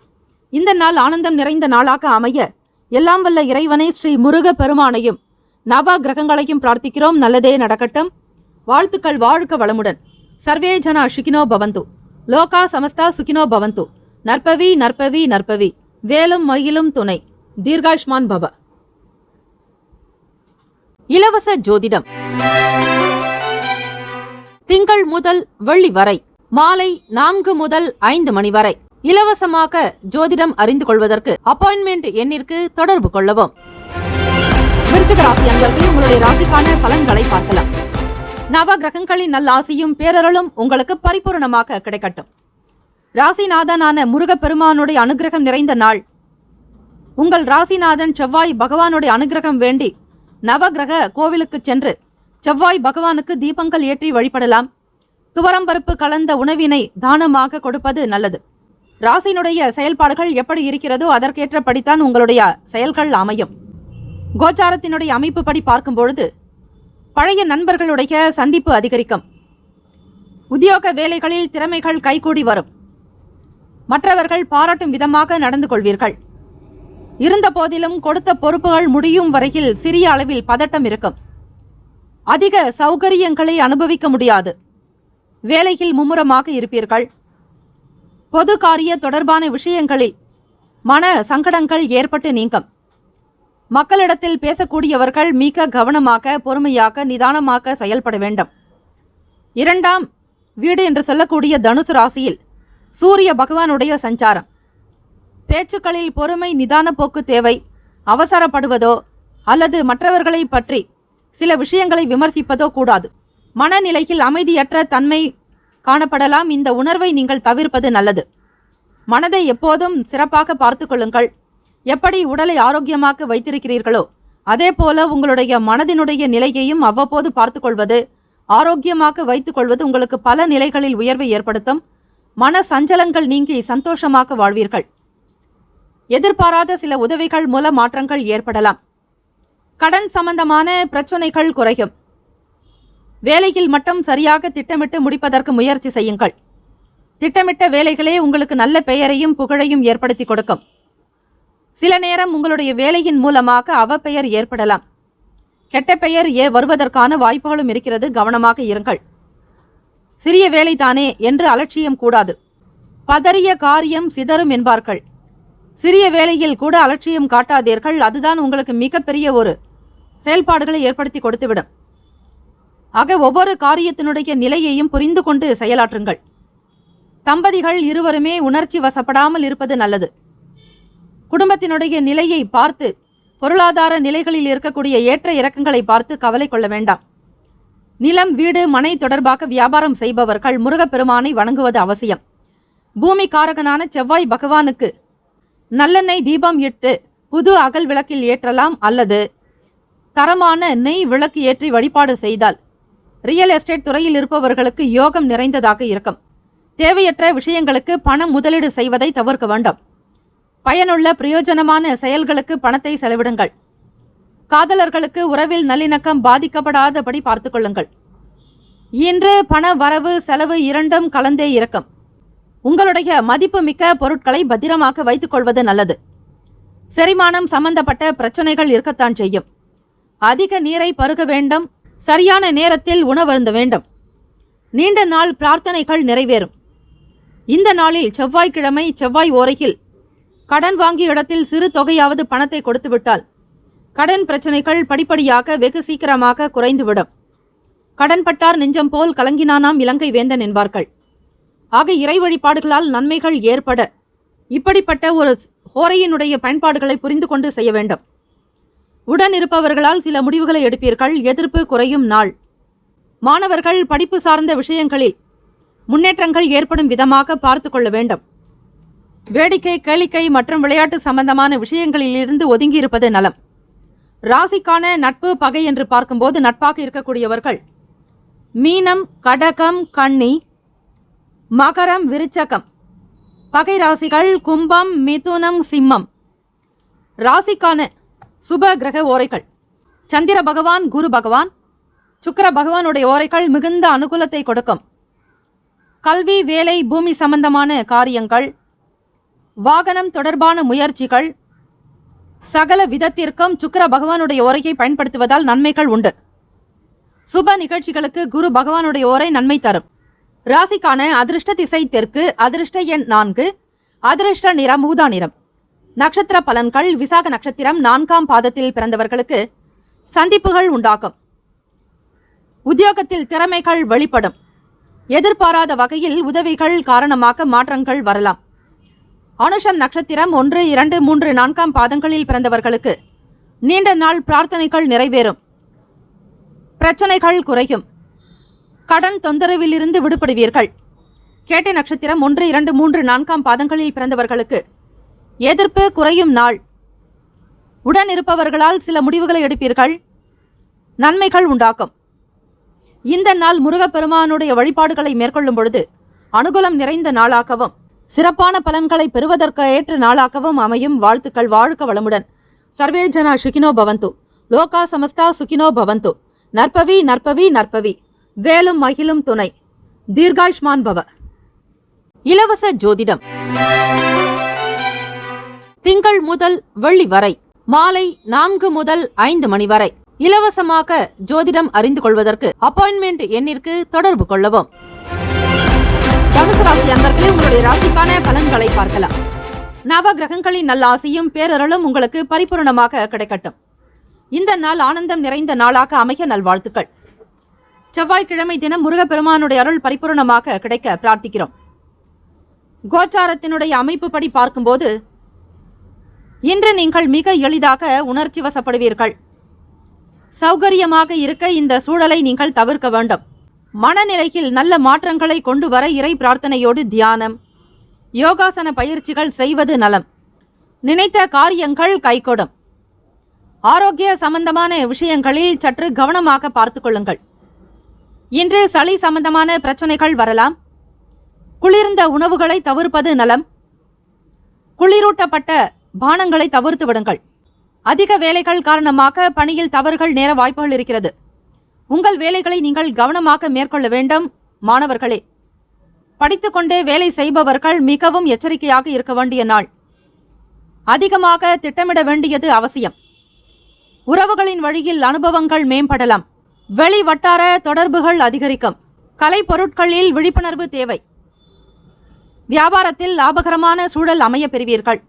இந்த நாள் ஆனந்தம் நிறைந்த நாளாக அமைய எல்லாம் வல்ல இறைவனை ஸ்ரீ முருக பெருமானையும் நவ கிரகங்களையும் பிரார்த்திக்கிறோம். நல்லதே நடக்கட்டும். வாழ்த்துக்கள். வாழ்க வளமுடன். சர்வே ஜனா சுகினோ பவந்து. லோகா சமஸ்தா சுகினோ பவந்து. நற்பவி நற்பவி நற்பவி. வேலும் மயிலும் துணை. தீர்காயுஷ்மான் பவ. இலவச ஜோதிடம் திங்கள் முதல் வெள்ளி வரை மாலை 4 முதல் 5 மணி வரை இலவசமாக ஜோதிடம் அறிந்து கொள்வதற்கு அப்பாயின்மெண்ட் எண்ணிற்கு தொடர்பு கொள்ளவும். விருச்சிக ராசி அன்பர்களே, உங்களுடைய ராசிக்கான பலன்களை பார்க்கலாம். நவ கிரகங்களின் நல்ல ஆசியும் பேரருளும் உங்களுக்கு பரிபூர்ணமாக கிடைக்கட்டும். ராசிநாதனான முருகப்பெருமானுடைய அனுகிரகம் நிறைந்த நாள். உங்கள் ராசிநாதன் செவ்வாய் பகவானுடைய அனுகிரகம் வேண்டி நவகிரக கோவிலுக்கு சென்று செவ்வாய் பகவானுக்கு தீபங்கள் ஏற்றி வழிபடலாம். துவரம்பருப்பு கலந்த உணவினை தானமாக கொடுப்பது நல்லது. ராசியினுடைய செயல்பாடுகள் எப்படி இருக்கிறதோ அதற்கேற்றபடித்தான் உங்களுடைய செயல்கள் அமையும். கோச்சாரத்தினுடைய அமைப்பு படி பார்க்கும் பொழுது பழைய நண்பர்களுடைய சந்திப்பு அதிகரிக்கும். உத்தியோக வேலைகளில் திறமைகள் கைகூடி வரும். மற்றவர்கள் பாராட்டும் விதமாக நடந்து கொள்வீர்கள். இருந்த போதிலும் கொடுத்த பொறுப்புகள் முடியும் வரையில் சிறிய அளவில் பதட்டம் இருக்கும். அதிக சௌகரியங்களை அனுபவிக்க முடியாது. வேலையில் மும்முரமாக இருப்பீர்கள். பொது காரிய தொடர்பான விஷயங்களில் மன சங்கடங்கள் ஏற்பட்டு நீங்கும். மக்களிடத்தில் பேசக்கூடியவர்கள் மிக கவனமாக, பொறுமையாக, நிதானமாக செயல்பட வேண்டும். 2ஆம் வீடு என்று சொல்லக்கூடிய தனுசு ராசியில் சூரிய பகவானுடைய சஞ்சாரம். பேச்சுக்களில் பொறுமை, நிதான போக்கு தேவை. அவசரப்படுவதோ அல்லது மற்றவர்களை பற்றி சில விஷயங்களை விமர்சிப்பதோ கூடாது. மனநிலையில் அமைதியற்ற தன்மை காணப்படலாம். இந்த உணர்வை நீங்கள் தவிர்ப்பது நல்லது. மனதை எப்போதும் சிறப்பாக பார்த்து கொள்ளுங்கள். எப்படி உடலை ஆரோக்கியமாக வைத்திருக்கிறீர்களோ அதே போல உங்களுடைய மனதினுடைய நிலையையும் அவ்வப்போது பார்த்து கொள்வது, ஆரோக்கியமாக வைத்துக் கொள்வது உங்களுக்கு பல நிலைகளில் உயர்வை ஏற்படுத்தும். மன சஞ்சலங்கள் நீங்கி சந்தோஷமாக வாழ்வீர்கள். எதிர்பாராத சில உதவிகள் மூலம் மாற்றங்கள் ஏற்படலாம். கடன் சம்பந்தமான பிரச்சனைகள் குறையும். வேலையில் மட்டும் சரியாக திட்டமிட்டு முடிப்பதற்கு முயற்சி செய்யுங்கள். திட்டமிட்ட வேலைகளே உங்களுக்கு நல்ல பெயரையும் புகழையும் ஏற்படுத்தி கொடுக்கும். சில நேரம் உங்களுடைய வேலையின் மூலமாக அவப்பெயர் ஏற்படலாம். கெட்ட பெயர் வருவதற்கான வாய்ப்புகளும் இருக்கிறது. கவனமாக இருங்கள். சிறிய வேலைதானே என்று அலட்சியம் கூடாது. பதறிய காரியம் சிதறும் என்பார்கள். சிறிய வேலையில் கூட அலட்சியம் காட்டாதீர்கள். அதுதான் உங்களுக்கு மிகப்பெரிய ஒரு செயல்பாடுகளை ஏற்படுத்தி கொடுத்துவிடும். ஆக ஒவ்வொரு காரியத்தினுடைய நிலையையும் புரிந்து கொண்டு செயலாற்றுங்கள். தம்பதிகள் இருவருமே உணர்ச்சி வசப்படாமல் இருப்பது நல்லது. குடும்பத்தினுடைய நிலையை பார்த்து, பொருளாதார நிலைகளில் இருக்கக்கூடிய ஏற்ற இறக்கங்களை பார்த்து கவலை கொள்ள வேண்டாம். நிலம், வீடு, மனை தொடர்பாக வியாபாரம் செய்பவர்கள் முருகப்பெருமானை வணங்குவது அவசியம். பூமி காரகனான செவ்வாய் பகவானுக்கு நல்லெண்ணெய் தீபம் இட்டு புது அகல் விளக்கில் ஏற்றலாம். அல்லது தரமான நெய் விளக்கு ஏற்றி வழிபாடு செய்தால் ரியல் எஸ்டேட் துறையில் இருப்பவர்களுக்கு யோகம் நிறைந்ததாக இருக்கும். தேவையற்ற விஷயங்களுக்கு பணம் முதலீடு செய்வதை தவிர்க்க வேண்டும். பயனுள்ள பிரயோஜனமான செயல்களுக்கு பணத்தை செலவிடுங்கள். காதலர்களுக்கு உறவில் நல்லிணக்கம் பாதிக்கப்படாதபடி பார்த்துக் கொள்ளுங்கள். இன்று பண வரவு செலவு இரண்டும் கலந்தே இருக்கும். உங்களுடைய மதிப்புமிக்க பொருட்களை பத்திரமாக வைத்துக் கொள்வது நல்லது. செரிமானம் சம்பந்தப்பட்ட பிரச்சனைகள் இருக்கத்தான் செய்யும். அதிக நீரை பருக வேண்டும். சரியான நேரத்தில் உணவருந்த வேண்டும். நீண்ட நாள் பிரார்த்தனைகள் நிறைவேறும். இந்த நாளில் செவ்வாய்க்கிழமை செவ்வாய் ஓரையில் கடன் வாங்கிய இடத்தில் சிறு தொகையாவது பணத்தை கொடுத்துவிட்டால் கடன் பிரச்சனைகள் படிப்படியாக வெகு சீக்கிரமாக குறைந்துவிடும். கடன்பட்டார் நெஞ்சம் போல் கலங்கினானாம் இலங்கை வேந்தன் என்பார்கள். ஆக இறை வழிபாடுகளால் நன்மைகள் ஏற்பட இப்படிப்பட்ட ஒரு ஹோரையினுடைய பயன்பாடுகளை புரிந்து கொண்டு செய்ய வேண்டும். உடன் இருப்பவர்களால் சில முடிவுகளை எடுப்பீர்கள். எதிர்ப்பு குறையும் நாள். மாணவர்கள் படிப்பு சார்ந்த விஷயங்களில் முன்னேற்றங்கள் ஏற்படும் விதமாக பார்த்து கொள்ள வேண்டும். வேடிக்கை, கேளிக்கை மற்றும் விளையாட்டு சம்பந்தமான விஷயங்களில் இருந்து ஒதுங்கி இருப்பது நலம். ராசிக்கான நட்பு, பகை என்று பார்க்கும்போது நட்பாக இருக்கக்கூடியவர்கள் மீனம், கடகம், கன்னி, மகரம், விருச்சகம். பகை ராசிகள் கும்பம், மிதுனம், சிம்மம். ராசிக்கான சுப கிரக ஓரைகள் சந்திர பகவான், குரு பகவான், சுக்கிர பகவானுடைய ஓரைகள் மிகுந்த அனுகூலத்தை கொடுக்கும். கல்வி, வேலை, பூமி சம்பந்தமான காரியங்கள், வாகனம் தொடர்பான முயற்சிகள், சகல விதத்திற்கும் சுக்கிர பகவானுடைய ஓரையை பயன்படுத்துவதால் நன்மைகள் உண்டு. சுப நிகழ்ச்சிகளுக்கு குரு பகவானுடைய ஓரை நன்மை தரும். ராசிக்கான அதிர்ஷ்ட திசை தெற்கு, அதிர்ஷ்ட எண் 4, அதிர்ஷ்ட நிறம் ஊதா நிறம். நட்சத்திர பலன்கள். விசாக நட்சத்திரம் 4ஆம் பாதத்தில் பிறந்தவர்களுக்கு சந்திப்புகள் உண்டாகும். உத்தியோகத்தில் திறமைகள் வெளிப்படும். எதிர்பாராத வகையில் உதவிகள் காரணமாக மாற்றங்கள் வரலாம். அனுஷம் நட்சத்திரம் 1, 2, 3, 4ஆம் பாதங்களில் பிறந்தவர்களுக்கு நீண்ட நாள் பிரார்த்தனைகள் நிறைவேறும். பிரச்சனைகள் குறையும். கடன் தொந்தரவிலிருந்து விடுபடுவீர்கள். கேட்டை நட்சத்திரம் 1, 2, 3, 4ஆம் பாதங்களில் பிறந்தவர்களுக்கு எதிர்ப்பு குறையும் நாள். உடன் இருப்பவர்களால் சில முடிவுகளை எடுப்பீர்கள். நன்மைகள் உண்டாக்கும். இந்த நாள் முருகப்பெருமானுடைய வழிபாடுகளை மேற்கொள்ளும் பொழுது அனுகூலம் நிறைந்த நாளாகவும் சிறப்பான பலன்களை பெறுவதற்கு ஏற்ற நாளாகவும் அமையும். வாழ்த்துக்கள். வாழ்க வளமுடன். சர்வே ஜனா சுகினோ பவந்து. லோகா சமஸ்தா சுகினோ பவந்து. நற்பவி நற்பவி நற்பவி. வேலும் மகிழும் துணை. தீர்காயுஷ்மான் பவ. இலவச ஜோதிடம் திங்கள் முதல் வெள்ளி வரை மாலை 4 முதல் 5 மணி வரை இலவசமாக ஜோதிடம் அறிந்து கொள்வதற்கு அப்பாயின்மெண்ட் எண்ணிற்கு தொடர்பு கொள்ளவும். தனுசு ராசி அன்பர்களே, உங்களுடைய ராசிக்கான பலன்களை பார்க்கலாம். நவ கிரகங்களின் நல்ல ஆசையும் பேரருளும் உங்களுக்கு பரிபூரணமாக கிடைக்கட்டும். இந்த நாள் ஆனந்தம் நிறைந்த நாளாக அமைய நல்வாழ்த்துக்கள். செவ்வாய்க்கிழமை தினம் முருகப்பெருமானுடைய அருள் பரிபூரணமாக கிடைக்க பிரார்த்திக்கிறோம். கோச்சாரத்தினுடைய அமைப்பு படி பார்க்கும்போது இன்று நீங்கள் மிக எளிதாக உணர்ச்சி வசப்படுவீர்கள். சௌகரியமாக இருக்க இந்த சூழலை நீங்கள் தவிர்க்க வேண்டும். மனநிலையில் நல்ல மாற்றங்களை கொண்டு வர இறை பிரார்த்தனையோடு தியானம், யோகாசன பயிற்சிகள் செய்வது நலம். நினைத்த காரியங்கள் கைகூடும். ஆரோக்கிய சம்பந்தமான விஷயங்களில் சற்று கவனமாக பார்த்து கொள்ளுங்கள். இன்று சளி சம்பந்தமான பிரச்சனைகள் வரலாம். குளிர்ந்த உணவுகளை தவிர்ப்பது நலம். குளிரூட்டப்பட்ட பானங்களை தவிர்த்து விடுங்கள். அதிக வேலைகள் காரணமாக பணியில் தவறுகள் நேர வாய்ப்புகள் இருக்கிறது. உங்கள் வேலைகளை நீங்கள் கவனமாக மேற்கொள்ள வேண்டும். மாணவர்களே, படித்துக்கொண்டே வேலை செய்பவர்கள் மிகவும் எச்சரிக்கையாக இருக்க வேண்டிய நாள். அதிகமாக திட்டமிட வேண்டியது அவசியம். உறவுகளின் வழியில் அனுபவங்கள் மேம்படலாம். வெளி வட்டார தொடர்புகள் அதிகரிக்கும். கலை பொருட்களில் விழிப்புணர்வு தேவை. வியாபாரத்தில் லாபகரமான சூழல் அமைய பெறுவீர்கள்.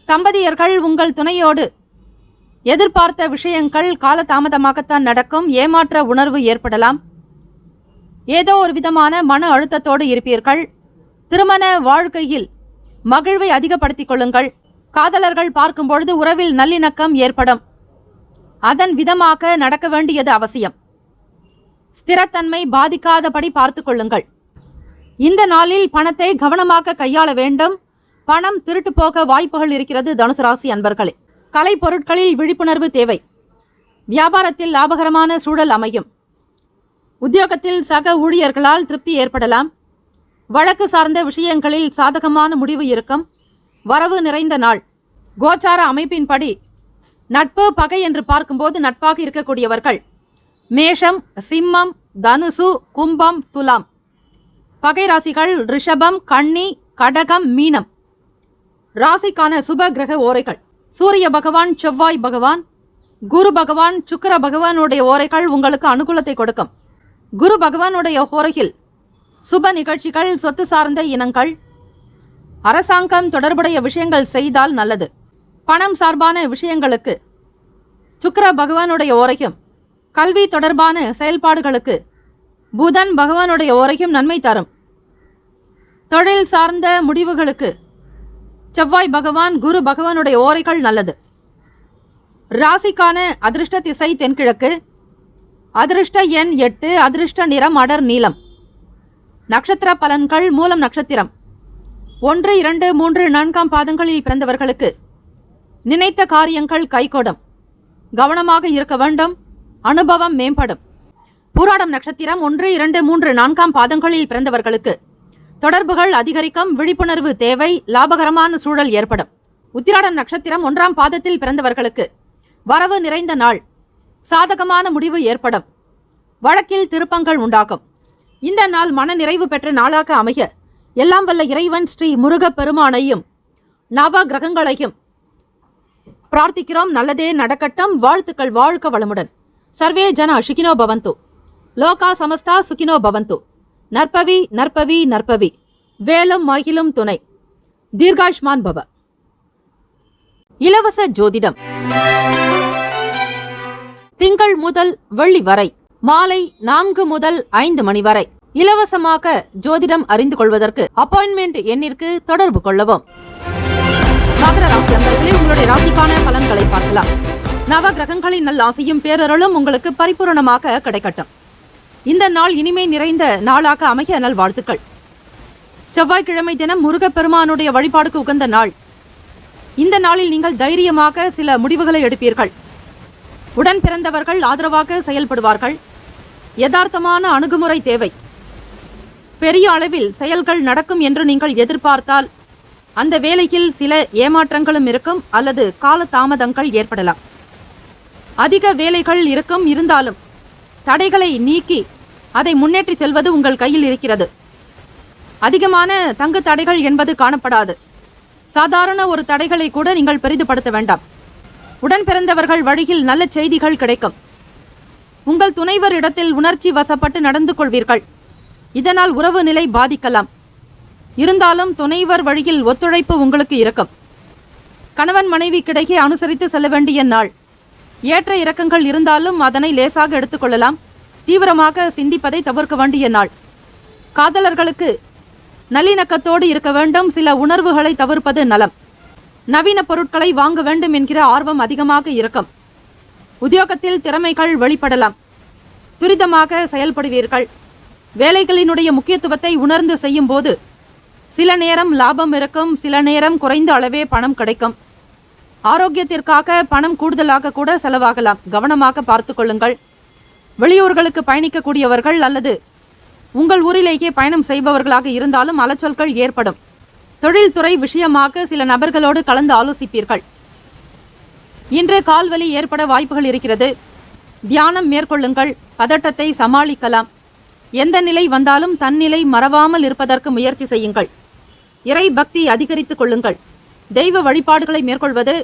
தம்பதியர்கள் உங்கள் துணையோடு எதிர்பார்த்த விஷயங்கள் காலதாமதமாகத்தான் நடக்கும். ஏமாற்ற உணர்வு ஏற்படலாம். ஏதோ ஒரு விதமான மன அழுத்தத்தோடு இருப்பீர்கள். திருமண வாழ்க்கையில் மகிழ்வை அதிகப்படுத்திக் கொள்ளுங்கள். காதலர்கள் பார்க்கும்பொழுது உறவில் நல்லிணக்கம் ஏற்படும். அதன் விதமாக நடக்க வேண்டியது அவசியம். ஸ்திரத்தன்மை பாதிக்காதபடி பார்த்துக் கொள்ளுங்கள். இந்த நாளில் பணத்தை கவனமாக கையாள வேண்டும். பணம் திருட்டு போக வாய்ப்புகள் இருக்கிறது. தனுசு ராசி அன்பர்களே, கலை பொருட்களில் விழிப்புணர்வு தேவை. வியாபாரத்தில் லாபகரமான சூழல் அமையும். உத்தியோகத்தில் சக ஊழியர்களால் திருப்தி ஏற்படலாம். வழக்கு சார்ந்த விஷயங்களில் சாதகமான முடிவு இருக்கும். வரவு நிறைந்த நாள். கோச்சார அமைப்பின்படி நட்பு பகை என்று பார்க்கும்போது நட்பாக இருக்கக்கூடியவர்கள் மேஷம், சிம்மம், தனுசு, கும்பம், துலாம். பகை ராசிகள் ரிஷபம், கன்னி, கடகம், மீனம். ராசிக்கான சுப கிரக ஓரைகள்: சூரிய பகவான், செவ்வாய் பகவான், குரு பகவான், சுக்கிர பகவானுடைய ஓரைகள் உங்களுக்கு அனுகூலத்தை கொடுக்கும். குரு பகவானுடைய ஓரையில் சுப நிகழ்ச்சிகள், சொத்து சார்ந்த இனங்கள், அரசாங்கம் தொடர்புடைய விஷயங்கள் செய்தால் நல்லது. பணம் சார்பான விஷயங்களுக்கு சுக்கிர பகவானுடைய ஓரையும், கல்வி தொடர்பான செயல்பாடுகளுக்கு புதன் பகவானுடைய ஓரையும் நன்மை தரும். தொழில் சார்ந்த முடிவுகளுக்கு செவ்வாய் பகவான், குரு பகவானுடைய ஓரைகள் நல்லது. ராசிக்கான அதிர்ஷ்ட திசை தென்கிழக்கு. அதிர்ஷ்ட எண் 8. அதிர்ஷ்ட நிறம் அடர் நீலம். நட்சத்திர பலன்கள்: மூலம் நட்சத்திரம் 1, 2, 3, 4 பாதங்களில் பிறந்தவர்களுக்கு நினைத்த காரியங்கள் கைகூடும். கவனமாக இருக்க வேண்டும். அனுபவம் மேம்படும். பூராடம் நட்சத்திரம் 1, 2, 3, 4 பாதங்களில் பிறந்தவர்களுக்கு தொடர்புகள் அதிகரிக்கும். விழிப்புணர்வு தேவை. லாபகரமான சூழல் ஏற்படும். உத்திராடம் நட்சத்திரம் 1ஆம் பாதத்தில் பிறந்தவர்களுக்கு வரவு நிறைந்த நாள். சாதகமான முடிவு ஏற்படும். வழக்கில் திருப்பங்கள் உண்டாகும். இந்த நாள் மன நிறைவு பெற்ற நாளாக அமைய எல்லாம் வல்ல இறைவன் ஸ்ரீ முருகப் பெருமானையும் நவ கிரகங்களையும் பிரார்த்திக்கிறோம். நல்லதே நடக்கட்டும். வாழ்த்துக்கள். வாழ்க வளமுடன். சர்வே ஜன சுகினோ பவந்து. லோகா சமஸ்தா சுகினோ பவந்து. நற்பவி நற்பவி நற்பவி. வேலும் மகிழும் துணை. தீர்காயுஷ்மான் பவ. இலவச ஜோதிடம் திங்கள் முதல் வெள்ளி வரை மாலை 4 முதல் 5 மணி வரை இலவசமாக ஜோதிடம் அறிந்து கொள்வதற்கு அப்பாயின்மெண்ட் எண்ணிற்கு தொடர்பு கொள்ளவும். மகர ராசி அன்பர்களே, உங்களுடைய ராசிக்கான பலன்களை பார்க்கலாம். நவ கிரகங்களின் நல் ஆசையும் பேரருளும் உங்களுக்கு பரிபூரணமாக கிடைக்கட்டும். இந்த நாள் இனிமை நிறைந்த நாளாக அமைய நல் வாழ்த்துக்கள். செவ்வாய்க்கிழமை தினம் முருகப்பெருமானுடைய வழிபாடுக்கு உகந்த நாள். இந்த நாளில் நீங்கள் தைரியமாக சில முடிவுகளை எடுப்பீர்கள். உடன் பிறந்தவர்கள் ஆதரவாக செயல்படுவார்கள். யதார்த்தமான அணுகுமுறை தேவை. பெரிய அளவில் செயல்கள் நடக்கும் என்று நீங்கள் எதிர்பார்த்தால் அந்த வேளையில் சில ஏமாற்றங்களும் இருக்கும் அல்லது கால தாமதங்கள் ஏற்படலாம். அதிக வேலைகள் இருக்கும். இருந்தாலும் தடைகளை நீக்கி அதை முன்னேற்றி செல்வது உங்கள் கையில் இருக்கிறது. அதிகமான தங்கு தடைகள் என்பது காணப்படாது. சாதாரண ஒரு தடைகளை கூட நீங்கள் பெரிதுபடுத்த வேண்டாம். உடன் பிறந்தவர்கள் வழியில் நல்ல செய்திகள் கிடைக்கும். உங்கள் துணைவர் இடத்தில் உணர்ச்சி வசப்பட்டு நடந்து கொள்வீர்கள். இதனால் உறவு நிலை பாதிக்கலாம். இருந்தாலும் துணைவர் வழியில் ஒத்துழைப்பு உங்களுக்கு இருக்கும். கணவன் மனைவிக்கிடையே அனுசரித்து செல்ல வேண்டிய நாள். ஏற்ற இறக்கங்கள் இருந்தாலும் அதனை லேசாக எடுத்துக்கொள்ளலாம். தீவிரமாக சிந்திப்பதை தவிர்க்க வேண்டிய நாள். காதலர்களுக்கு நல்லிணக்கத்தோடு இருக்க வேண்டும். சில உணர்வுகளை தவிர்ப்பது நலம். நவீன பொருட்களை வாங்க வேண்டும் என்கிற ஆர்வம் அதிகமாக இருக்கும். உத்தியோகத்தில் திறமைகள் வெளிப்படலாம். துரிதமாக செயல்படுவீர்கள். வேலைகளினுடைய முக்கியத்துவத்தை உணர்ந்து செய்யும் போது சில நேரம் லாபம் இருக்கும், சில நேரம் குறைந்த அளவே பணம் கிடைக்கும். ஆரோக்கியத்திற்காக பணம் கூடுதலாக கூட செலவாகலாம். கவனமாக பார்த்து கொள்ளுங்கள். வெளியூர்களுக்கு பயணிக்கக்கூடியவர்கள் அல்லது உங்கள் ஊரிலேயே பயணம் செய்பவர்களாக இருந்தாலும் அலைச்சல்கள் ஏற்படும். தொழில்துறை விஷயமாக சில நபர்களோடு கலந்து ஆலோசிப்பீர்கள். இன்று கால்வலி ஏற்பட வாய்ப்புகள் இருக்கிறது. தியானம் மேற்கொள்ளுங்கள். பதட்டத்தை சமாளிக்கலாம். எந்த நிலை வந்தாலும் தன்னிலை மறவாமல் இருப்பதற்கு முயற்சி செய்யுங்கள். இறை பக்தி அதிகரித்துக் கொள்ளுங்கள். தெய்வ வழிபாடுகளை மேற்கொள்வது,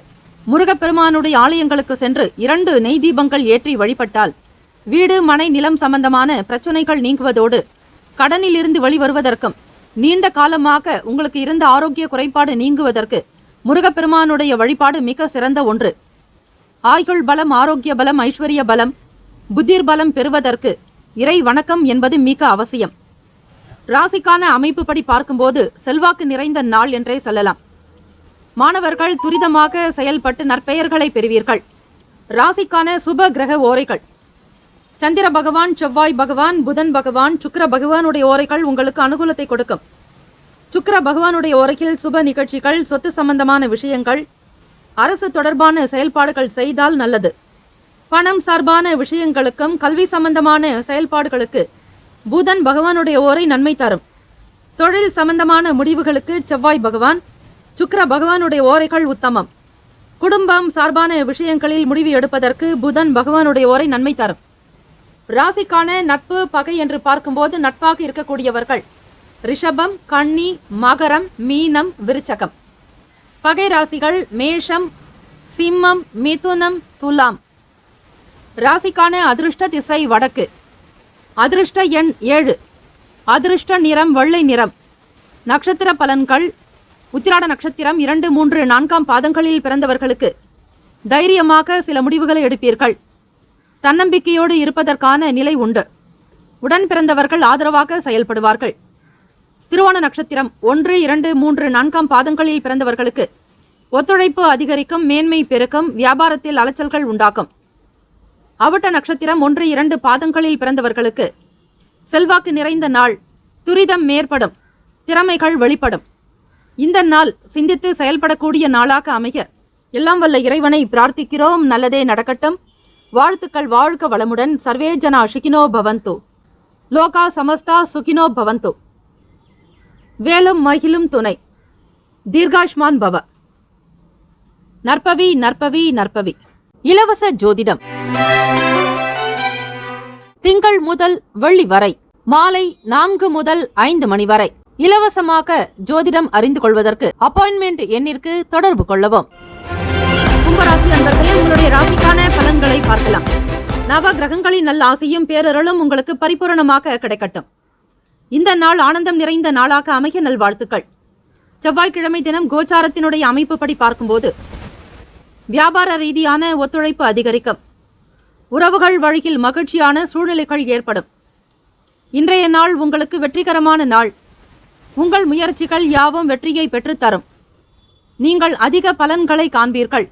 முருகப்பெருமானுடைய ஆலயங்களுக்கு சென்று 2 நெய் தீபங்கள் ஏற்றி வழிபட்டால் வீடு மனை நிலம் சம்பந்தமான பிரச்சனைகள் நீங்குவதோடு கடனில் இருந்து வெளிவருவதற்கும் நீண்ட காலமாக உங்களுக்கு இருந்த ஆரோக்கிய குறைபாடு நீங்குவதற்கு முருகப்பெருமானுடைய வழிபாடு மிக சிறந்த ஒன்று. ஆயுள் பலம், ஆரோக்கிய பலம், ஐஸ்வர்ய பலம், புத்திர் பலம் பெறுவதற்கு இறை வணக்கம் என்பது மிக அவசியம். ராசிக்கான அமைப்புப்படி பார்க்கும்போது செல்வாக்கு நிறைந்த நாள் என்றே சொல்லலாம். மாணவர்கள் துரிதமாக செயல்பட்டு நற்பெயர்களை பெறுவீர்கள். ராசிக்கான சுப கிரக ஓரைகள்: சந்திர பகவான், செவ்வாய் பகவான், புதன் பகவான், சுக்கிர பகவானுடைய ஓரைகள் உங்களுக்கு அனுகூலத்தை கொடுக்கும். சுக்கிர பகவானுடைய ஓரையில் சுப நிகழ்ச்சிகள், சொத்து சம்பந்தமான விஷயங்கள், அரசு தொடர்பான செயல்பாடுகள் செய்தால் நல்லது. பணம் சார்பான விஷயங்களுக்கும் கல்வி சம்பந்தமான செயல்பாடுகளுக்கு புதன் பகவானுடைய ஓரை நன்மை தரும். தொழில் சம்பந்தமான முடிவுகளுக்கு செவ்வாய் பகவான், சுக்கிர பகவானுடைய ஓரைகள் உத்தமம். குடும்பம் சார்பான விஷயங்களில் முடிவு எடுப்பதற்கு புதன் பகவானுடைய ஓரை நன்மை தரும். ராசிக்கான நட்பு பகை என்று பார்க்கும்போது நட்பாக இருக்கக்கூடியவர்கள் ரிஷபம், கன்னி, மகரம், மீனம், விருச்சகம். பகை ராசிகள் மேஷம், சிம்மம், மிதுனம், துலாம். ராசிக்கான அதிருஷ்ட திசை வடக்கு. அதிருஷ்ட எண் 7. அதிருஷ்ட நிறம் வெள்ளை நிறம். நட்சத்திர பலன்கள்: உத்திராட நட்சத்திரம் 2, 3, 4 பாதங்களில் பிறந்தவர்களுக்கு தைரியமாக சில முடிவுகளை எடுப்பீர்கள். தன்னம்பிக்கையோடு இருப்பதற்கான நிலை உண்டு. உடன் பிறந்தவர்கள் ஆதரவாக செயல்படுவார்கள். திருவோண நட்சத்திரம் 1, 2, 3, 4 பாதங்களில் பிறந்தவர்களுக்கு ஒத்துழைப்பு அதிகரிக்கும், மேன்மை பெருக்கும், வியாபாரத்தில் அலைச்சல்கள் உண்டாக்கும். அவிட்ட நட்சத்திரம் 1, 2 பாதங்களில் பிறந்தவர்களுக்கு செல்வாக்கு நிறைந்த நாள். துரிதம் மேற்படும், திறமைகள் வெளிப்படும். இந்த நாள் சிந்தித்து செயல்படக்கூடிய நாளாக அமைய எல்லாம் வல்ல இறைவனை பிரார்த்திக்கிறோம். நல்லதே நடக்கட்டும். வாழ்த்துக்கள். வாழ்க வளமுடன். சர்வே ஜனா சுகினோ பவந்து. லோகா சமஸ்தா சுகினோ பவந்து. வேலும் மகிழும் துணை. தீர்காஷ்மான் பவ. நற்பவி நற்பவி நற்பவி. இலவச ஜோதிடம் திங்கள் முதல் வெள்ளி வரை மாலை 4 முதல் 5 மணி வரை இலவசமாக ஜோதிடம் அறிந்து கொள்வதற்கு அப்பாயின்மெண்ட் எண்ணிற்கு தொடர்பு கொள்ளவும். கும்பராசி அன்பர்களே, உங்களுடைய ராசிக்கான பலன்களை பார்க்கலாம். நவ கிரகங்களின் நல்ல ஆசையும் பேரருளும் உங்களுக்கு பரிபூரணமாக கிடைக்கட்டும். இந்த நாள் ஆனந்தம் நிறைந்த நாளாக அமைய நல்வாழ்த்துக்கள். செவ்வாய்க்கிழமை தினம் கோச்சாரத்தினுடைய அமைப்புப்படி பார்க்கும்போது வியாபார ரீதியான ஒத்துழைப்பு அதிகரிக்கும். உறவுகள் வழியில் மகிழ்ச்சியான சூழ்நிலைகள் ஏற்படும். இன்றைய நாள் உங்களுக்கு வெற்றிகரமான நாள். உங்கள் முயற்சிகள் யாவும் வெற்றியை பெற்றுத்தரும். நீங்கள் அதிக பலன்களை காண்பீர்கள்.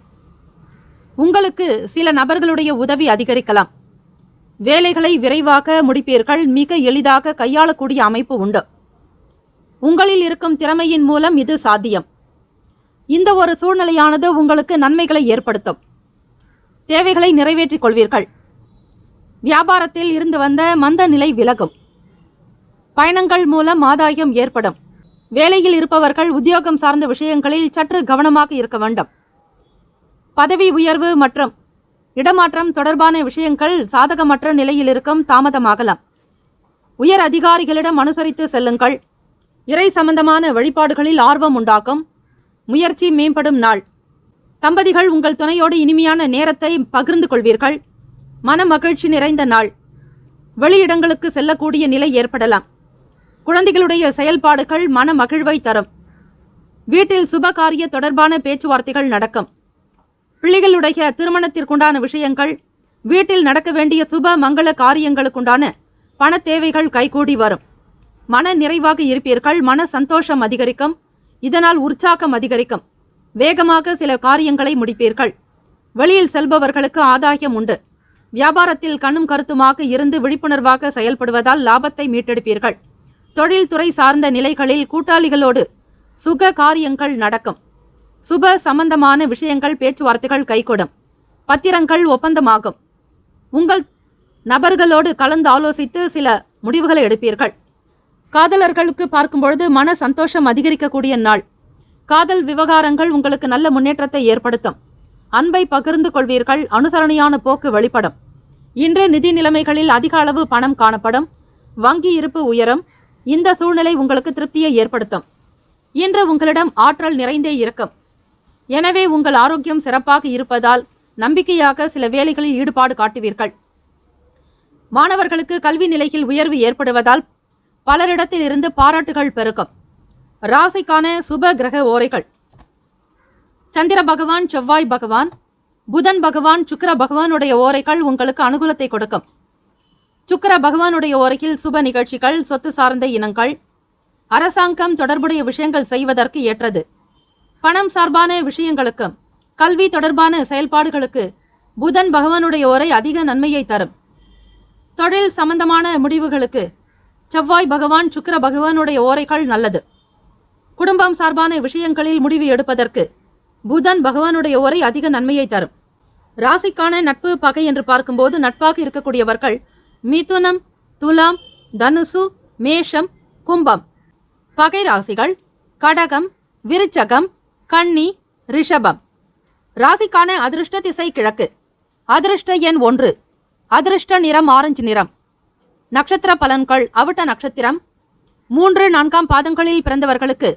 உங்களுக்கு சில நபர்களுடைய உதவி அதிகரிக்கலாம். வேலைகளை விரைவாக முடிப்பீர்கள். மிக எளிதாக கையாளக்கூடிய அமைப்பு உண்டு. உங்களில் இருக்கும் திறமையின் மூலம் இது சாத்தியம். இந்த ஒரு சூழ்நிலையானது உங்களுக்கு நன்மைகளை ஏற்படுத்தும். தேவைகளை நிறைவேற்றிக் கொள்வீர்கள். வியாபாரத்தில் இருந்து வந்த மந்த நிலை விலகும். பயணங்கள் மூலம் ஆதாயம் ஏற்படும். வேலையில் இருப்பவர்கள் உத்தியோகம் சார்ந்த விஷயங்களில் சற்று கவனமாக இருக்க வேண்டும். பதவி உயர்வு மற்றும் இடமாற்றம் தொடர்பான விஷயங்கள் சாதகமற்ற நிலையில் இருக்கும், தாமதமாகலாம். உயர் அதிகாரிகளிடம் அனுசரித்து செல்லுங்கள். இறை சம்பந்தமான வழிபாடுகளில் ஆர்வம் உண்டாக்கும். முயற்சி மேம்படும் நாள். தம்பதிகள் உங்கள் துணையோடு இனிமையான நேரத்தை பகிர்ந்து கொள்வீர்கள். மன மகிழ்ச்சி நிறைந்த நாள். வெளியிடங்களுக்கு செல்லக்கூடிய நிலை ஏற்படலாம். குழந்தைகளுடைய செயல்பாடுகள் மன மகிழ்வை தரும். வீட்டில் சுபகாரிய தொடர்பான பேச்சுவார்த்தைகள் நடக்கும். பிள்ளைகளுடைய திருமணத்திற்குண்டான விஷயங்கள், வீட்டில் நடக்க வேண்டிய சுப மங்கள காரியங்களுக்குண்டான பண தேவைகள் கைகூடி வரும். மன நிறைவாக இருப்பீர்கள். மன சந்தோஷம் அதிகரிக்கும். இதனால் உற்சாகம் அதிகரிக்கும். வேகமாக சில காரியங்களை முடிப்பீர்கள். வெளியில் செல்பவர்களுக்கு ஆதாயம் உண்டு. வியாபாரத்தில் கண்ணும் கருத்துமாக இருந்து விழிப்புணர்வாக செயல்படுவதால் லாபத்தை மீட்டெடுப்பீர்கள். தொழில்துறை சார்ந்த நிலைகளில் கூட்டாளிகளோடு சுக காரியங்கள் நடக்கும். சுப சம்பந்தமான விஷயங்கள், பேச்சுவார்த்தைகள் கைகூடும். பத்திரங்கள் ஒப்பந்தமாகும். உங்கள் நபர்களோடு கலந்து ஆலோசித்து சில முடிவுகளை எடுப்பீர்கள். காதலர்களுக்கு பார்க்கும்பொழுது மன சந்தோஷம் அதிகரிக்கக்கூடிய நாள். காதல் விவகாரங்கள் உங்களுக்கு நல்ல முன்னேற்றத்தை ஏற்படுத்தும். அன்பை பகிர்ந்து கொள்வீர்கள். அனுசரணையான போக்கு வெளிப்படும். இன்று நிதி நிலைமைகளில் அதிக அளவு பணம் காணப்படும். வங்கி இருப்பு உயரும். இந்த சூழ்நிலை உங்களுக்கு திருப்தியை ஏற்படுத்தும். இன்று உங்களிடம் ஆற்றல் நிறைந்தே இருக்கும். எனவே உங்கள் ஆரோக்கியம் சிறப்பாக இருப்பதால் நம்பிக்கையாக சில வேலைகளில் ஈடுபாடு காட்டுவீர்கள். மாணவர்களுக்கு கல்வி நிலையில் உயர்வு ஏற்படுவதால் பலரிடத்தில் இருந்து பாராட்டுகள் பெருக்கும். ராசிக்கான சுப கிரக ஓரைகள்: சந்திர பகவான், செவ்வாய் பகவான், புதன் பகவான், சுக்கிர பகவானுடைய ஓரைகள் உங்களுக்கு அனுகூலத்தை கொடுக்கும். சுக்கிர பகவானுடைய ஓரையில் சுப நிகழ்ச்சிகள், சொத்து சார்ந்த இனங்கள், அரசாங்கம் தொடர்புடைய விஷயங்கள் செய்வதற்கு ஏற்றது. பணம் சார்பான விஷயங்களுக்கும் கல்வி தொடர்பான செயல்பாடுகளுக்கு புதன் பகவானுடைய ஓரை அதிக நன்மையை தரும். தொழில் சம்பந்தமான முடிவுகளுக்கு செவ்வாய் பகவான், சுக்கிர பகவானுடைய ஓரைகள் நல்லது. குடும்பம் சார்பான விஷயங்களில் முடிவு எடுப்பதற்கு புதன் பகவானுடைய ஓரை அதிக நன்மையை தரும். ராசிக்கான நட்பு பகை என்று பார்க்கும்போது நட்பாக இருக்கக்கூடியவர்கள் மிதுனம், துலாம், தனுசு, மேஷம், கும்பம். பகை ராசிகள் கடகம், விருச்சகம், கன்னி, ரிஷபம். ராசிக்கான அதிர்ஷ்ட திசை கிழக்கு. அதிர்ஷ்ட எண் 1. அதிர்ஷ்ட நிறம் ஆரஞ்சு நிறம். நட்சத்திர பலன்கள்: அவிட்ட நட்சத்திரம் 3, 4 பாதங்களில் பிறந்தவர்களுக்கு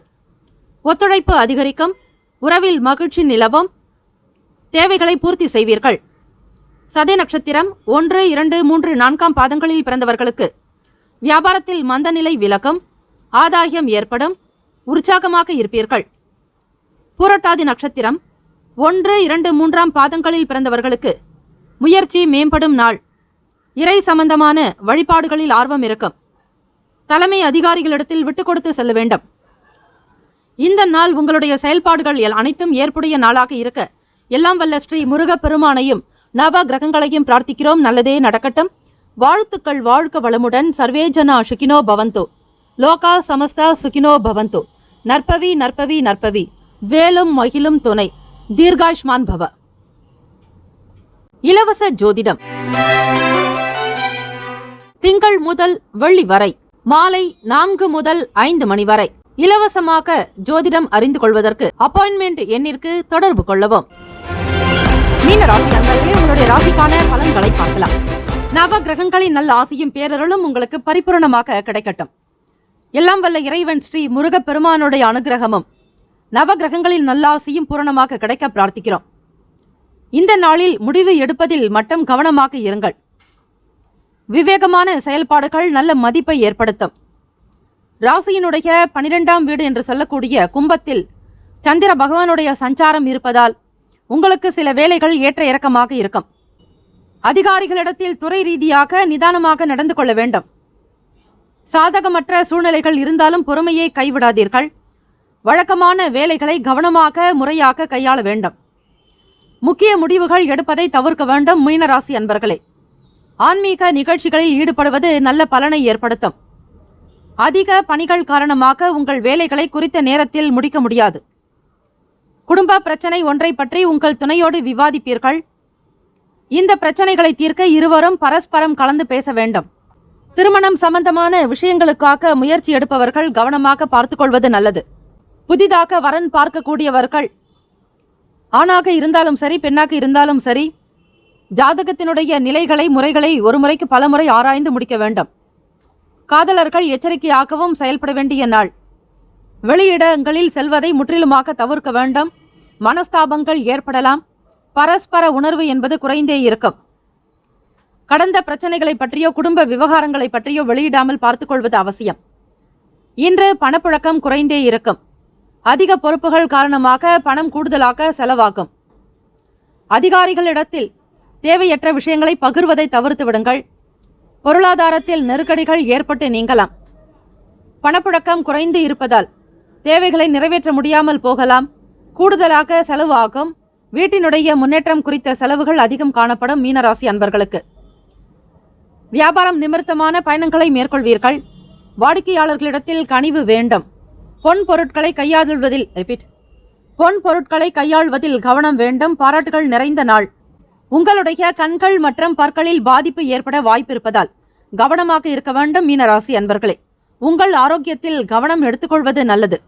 ஒத்துழைப்பு அதிகரிக்கும். உறவில் மகிழ்ச்சி நிலவும். தேவைகளை பூர்த்தி செய்வீர்கள். சதய நட்சத்திரம் 1, 2, 3, 4 பாதங்களில் பிறந்தவர்களுக்கு வியாபாரத்தில் மந்தநிலை விலகும். ஆதாயம் ஏற்படும். உற்சாகமாக இருப்பீர்கள். பூரட்டாதி நட்சத்திரம் 1, 2, 3 பாதங்களில் பிறந்தவர்களுக்கு முயற்சி மேம்படும் நாள். இறை சம்பந்தமான வழிபாடுகளில் ஆர்வம் இருக்கும். தலைமை அதிகாரிகளிடத்தில் விட்டுக் கொடுத்து செல்ல வேண்டும். இந்த நாள் உங்களுடைய செயல்பாடுகள் அனைத்தும் ஏற்புடைய நாளாக இருக்க எல்லாம் வல்ல ஸ்ரீ முருகப் பெருமானையும் நவ கிரகங்களையும் பிரார்த்திக்கிறோம். நல்லதே நடக்கட்டும். வாழ்த்துக்கள். வாழ்க வளமுடன். சர்வே ஜனா சுகினோ பவந்து. லோகா சமஸ்தா சுகினோ பவந்து. நற்பவி நற்பவி நற்பவி. வேலும் மகிழும் துணை. தீர்காயுஷ்மான் பவ. இலவச ஜோதிடம் திங்கள் முதல் வெள்ளி வரை மாலை 4 முதல் 5 மணி வரை இலவசமாக ஜோதிடம் அறிந்து கொள்வதற்கு அப்பாயின்மெண்ட் எண்ணிற்கு தொடர்பு கொள்ளவும். மீன ராசி அன்பர்களே, உங்களுடைய ராசிக்கான பலன்களை பார்க்கலாம். நவ கிரகங்களின் நல்ல ஆசையும் பேரருளும் உங்களுக்கு பரிபூரணமாக கிடைக்கட்டும். எல்லாம் வல்ல இறைவன் ஸ்ரீ முருகப் பெருமானுடைய அனுகிரகமும் நவ கிரகங்களின் நல்ல ஆசையும் பூரணமாக கிடைக்க பிரார்த்திக்கிறோம். இந்த நாளில் முடிவு எடுப்பதில் மட்டும் கவனமாக இருங்கள். விவேகமான செயல்பாடுகள் நல்ல மதிப்பை ஏற்படுத்தும். ராசியினுடைய 12ஆம் வீடு என்று சொல்லக்கூடிய கும்பத்தில் சந்திர பகவானுடைய சஞ்சாரம் இருப்பதால் உங்களுக்கு சில வேலைகள் ஏற்ற இறக்கமாக இருக்கும். அதிகாரிகளிடத்தில் துறை ரீதியாக நிதானமாக நடந்து கொள்ள வேண்டும். சாதகமற்ற சூழ்நிலைகள் இருந்தாலும் பொறுமையை கைவிடாதீர்கள். வழக்கமான வேலைகளை கவனமாக முறையாக கையாள வேண்டும். முக்கிய முடிவுகள் எடுப்பதை தவிர்க்க வேண்டும். மீனராசி அன்பர்களே, ஆன்மீக நிகழ்ச்சிகளில் ஈடுபடுவது நல்ல பலனை ஏற்படுத்தும். அதிக பணிகள் காரணமாக உங்கள் வேலைகளை குறித்த நேரத்தில் முடிக்க முடியாது. குடும்ப பிரச்சனை ஒன்றை பற்றி உங்கள் துணையோடு விவாதிப்பீர்கள். இந்த பிரச்சனைகளை தீர்க்க இருவரும் பரஸ்பரம் கலந்து பேச வேண்டும். திருமணம் சம்பந்தமான விஷயங்களுக்காக முயற்சி எடுப்பவர்கள் கவனமாக பார்த்துக்கொள்வது நல்லது. புதிதாக வரன் பார்க்கக்கூடியவர்கள் ஆணாக இருந்தாலும் சரி, பெண்ணாக இருந்தாலும் சரி, ஜாதகத்தினுடைய நிலைகளை, முறைகளை ஒரு முறைக்கு பல முறை ஆராய்ந்து முடிக்க வேண்டும். காதலர்கள் எச்சரிக்கையாகவும் செயல்பட வேண்டிய நாள். வெளியிடங்களில் செல்வதை முற்றிலுமாக தவிர்க்க வேண்டும். மனஸ்தாபங்கள் ஏற்படலாம். பரஸ்பர உணர்வு என்பது குறைந்தே இருக்கும். கடந்த பிரச்சனைகளை பற்றியோ குடும்ப விவகாரங்களை பற்றியோ வெளியிடாமல் பார்த்துக்கொள்வது அவசியம். இன்று பணப்புழக்கம் குறைந்தே இருக்கும். அதிக பொறுப்புகள் காரணமாக பணம் கூடுதலாக செலவாகும். அதிகாரிகளிடத்தில் தேவையற்ற விஷயங்களை பகிர்வதை தவிர்த்து விடுங்கள். பொருளாதாரத்தில் நெருக்கடிகள் ஏற்பட்டு நீங்கலாம். பணப்புழக்கம் குறைந்து இருப்பதால் தேவைகளை நிறைவேற்ற முடியாமல் போகலாம். கூடுதலாக செலவு ஆகும். வீட்டினுடைய முன்னேற்றம் குறித்த செலவுகள் அதிகம் காணப்படும். மீனராசி அன்பர்களுக்கு வியாபாரம் நிமித்தமான பயணங்களை மேற்கொள்வீர்கள். வாடிக்கையாளர்களிடத்தில் கனிவு வேண்டும். பொன் பொருட்களை கையாள்வதில் கவனம் வேண்டும். பாராட்டுகள் நிறைந்த நாள். உங்களுடைய கண்கள் மற்றும் பற்களில் பாதிப்பு ஏற்பட வாய்ப்பிருப்பதால் கவனமாக இருக்க வேண்டும். மீனராசி அன்பர்களே, உங்கள் ஆரோக்கியத்தில் கவனம் எடுத்துக்கொள்வது நல்லது.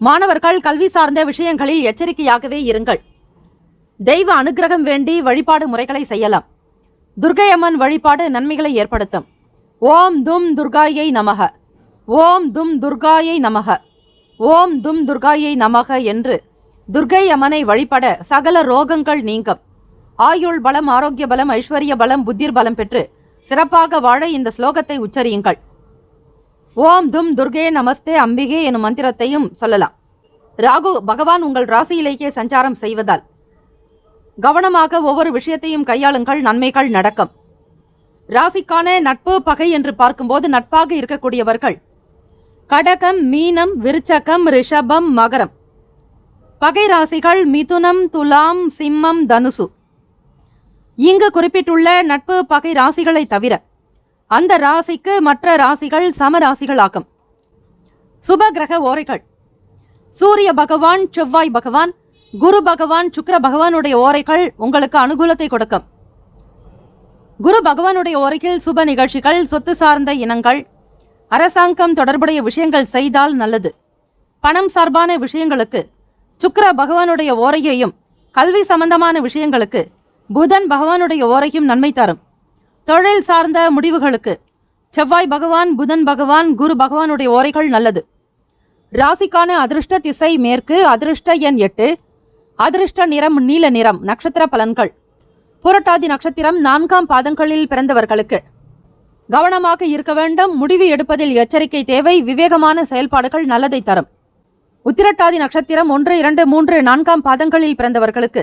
மாணவர்கள் கல்வி சார்ந்த விஷயங்களில் எச்சரிக்கையாகவே இருங்கள். தெய்வ அனுகிரகம் வேண்டி வழிபாடு முறைகளை செய்யலாம். துர்க்கை அம்மன் வழிபாடு நன்மைகளை ஏற்படுத்தும். ஓம் தும் துர்காயை நமக, ஓம் தும் துர்காயை நமக, ஓம் தும் துர்காயை நமக என்று துர்க்கை அம்மனை வழிபட சகல ரோகங்கள் நீங்கும். ஆயுள் பலம், ஆரோக்கிய பலம், ஐஸ்வர்ய பலம், புத்திர் பலம் பெற்று சிறப்பாக வாழ இந்த ஸ்லோகத்தை உச்சரியுங்கள். ஓம் தும் துர்கே நமஸ்தே அம்பிகே எனும் மந்திரத்தையும் சொல்லலாம். ராகு பகவான் உங்கள் ராசியிலேயே சஞ்சாரம் செய்வதால் கவனமாக ஒவ்வொரு விஷயத்தையும் கையாளுங்கள். நன்மைகள் நடக்கும். ராசிக்கான நட்பு பகை என்று பார்க்கும்போது நட்பாக இருக்கக்கூடியவர்கள் கடகம், மீனம், விருச்சகம், ரிஷபம், மகரம். பகை ராசிகள் மிதுனம், துலாம், சிம்மம், தனுசு. இங்கு குறிப்பிட்டுள்ள நட்பு பகை ராசிகளை தவிர அந்த ராசிக்கு மற்ற ராசிகள் சமராசிகளாகும். சுப கிரக ஓரைகள் சூரிய பகவான், செவ்வாய் பகவான், குரு பகவான், சுக்கிர பகவானுடைய ஓரைகள் உங்களுக்கு அனுகூலத்தை கொடுக்கும். குரு பகவானுடைய ஓரையில் சுப நிகழ்ச்சிகள், சொத்து சார்ந்த இனங்கள், அரசாங்கம் தொடர்புடைய விஷயங்கள் செய்தால் நல்லது. பணம் சார்பான விஷயங்களுக்கு சுக்கிர பகவானுடைய ஓரையையும், கல்வி சம்பந்தமான விஷயங்களுக்கு புதன் பகவானுடைய ஓரையும் நன்மை தரும். தொழில் சார்ந்த முடிவுகளுக்கு செவ்வாய் பகவான், புதன் பகவான், குரு பகவானுடைய ஓரைகள் நல்லது. ராசிக்கான அதிர்ஷ்ட திசை மேற்கு, அதிர்ஷ்ட எண் 8, அதிர்ஷ்ட நிறம் நீல நிறம். நட்சத்திர பலன்கள். புரட்டாதி நட்சத்திரம் 4ஆம் பாதங்களில் பிறந்தவர்களுக்கு கவனமாக இருக்க வேண்டும். முடிவு எடுப்பதில் எச்சரிக்கை தேவை. விவேகமான செயல்பாடுகள் நல்லதை தரும். உத்திரட்டாதி நட்சத்திரம் 1, 2, 3, 4ஆம் பாதங்களில் பிறந்தவர்களுக்கு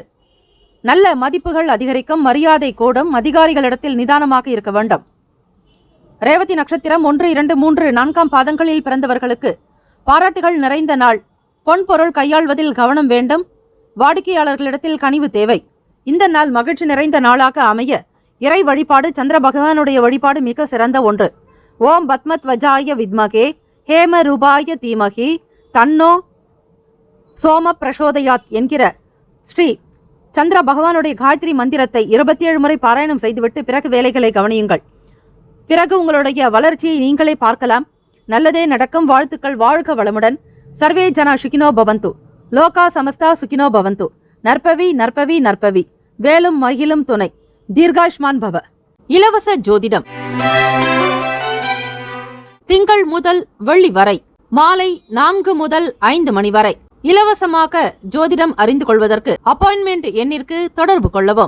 நல்ல மதிப்புகள் அதிகரிக்கும். மரியாதை கூடும். அதிகாரிகளிடத்தில் நிதானமாக இருக்க வேண்டும். ரேவதி நட்சத்திரம் 1, 2, 3, 4ஆம் பாதங்களில் பிறந்தவர்களுக்கு பாராட்டுகள் நிறைந்த நாள். பொன் பொருள் கையாள்வதில் கவனம் வேண்டும். வாடிக்கையாளர்களிடத்தில் கனிவு தேவை. இந்த நாள் மகிழ்ச்சி நிறைந்த நாளாக அமைய இறை வழிபாடு, சந்திர பகவானுடைய வழிபாடு மிக சிறந்த ஒன்று. ஓம் பத்மத்வஜாய வித்மகே ஹேம ரூபாய தீமகி தன்னோ சோம பிரசோதயாத் என்கிற ஸ்ரீ சந்திர பகவானுடைய காயத்ரி மந்திரத்தை 27 முறை பாராயணம் செய்துவிட்டு பிறகு வேலைகளை கவனியுங்கள். பிறகு உங்களுடைய வளர்ச்சியை நீங்களே பார்க்கலாம். நல்லதே நடக்கும். வாழ்த்துக்கள். வாழ்க வளமுடன். சர்வே ஜனா சுகினோ பவந்து. லோகா சமஸ்தா சுகினோ பவந்து. நற்பவி நற்பவி நற்பவி. வேலும் மகிழும் துணை. தீர்காஷ்மான் பவ. இலவச ஜோதிடம் திங்கள் முதல் வெள்ளி வரை மாலை 4 முதல் 5 மணி வரை இலவசமாக ஜோதிடம் அறிந்து கொள்வதற்கு அப்பாயின்மெண்ட் எண்ணிற்கு தொடர்பு கொள்ளவும்.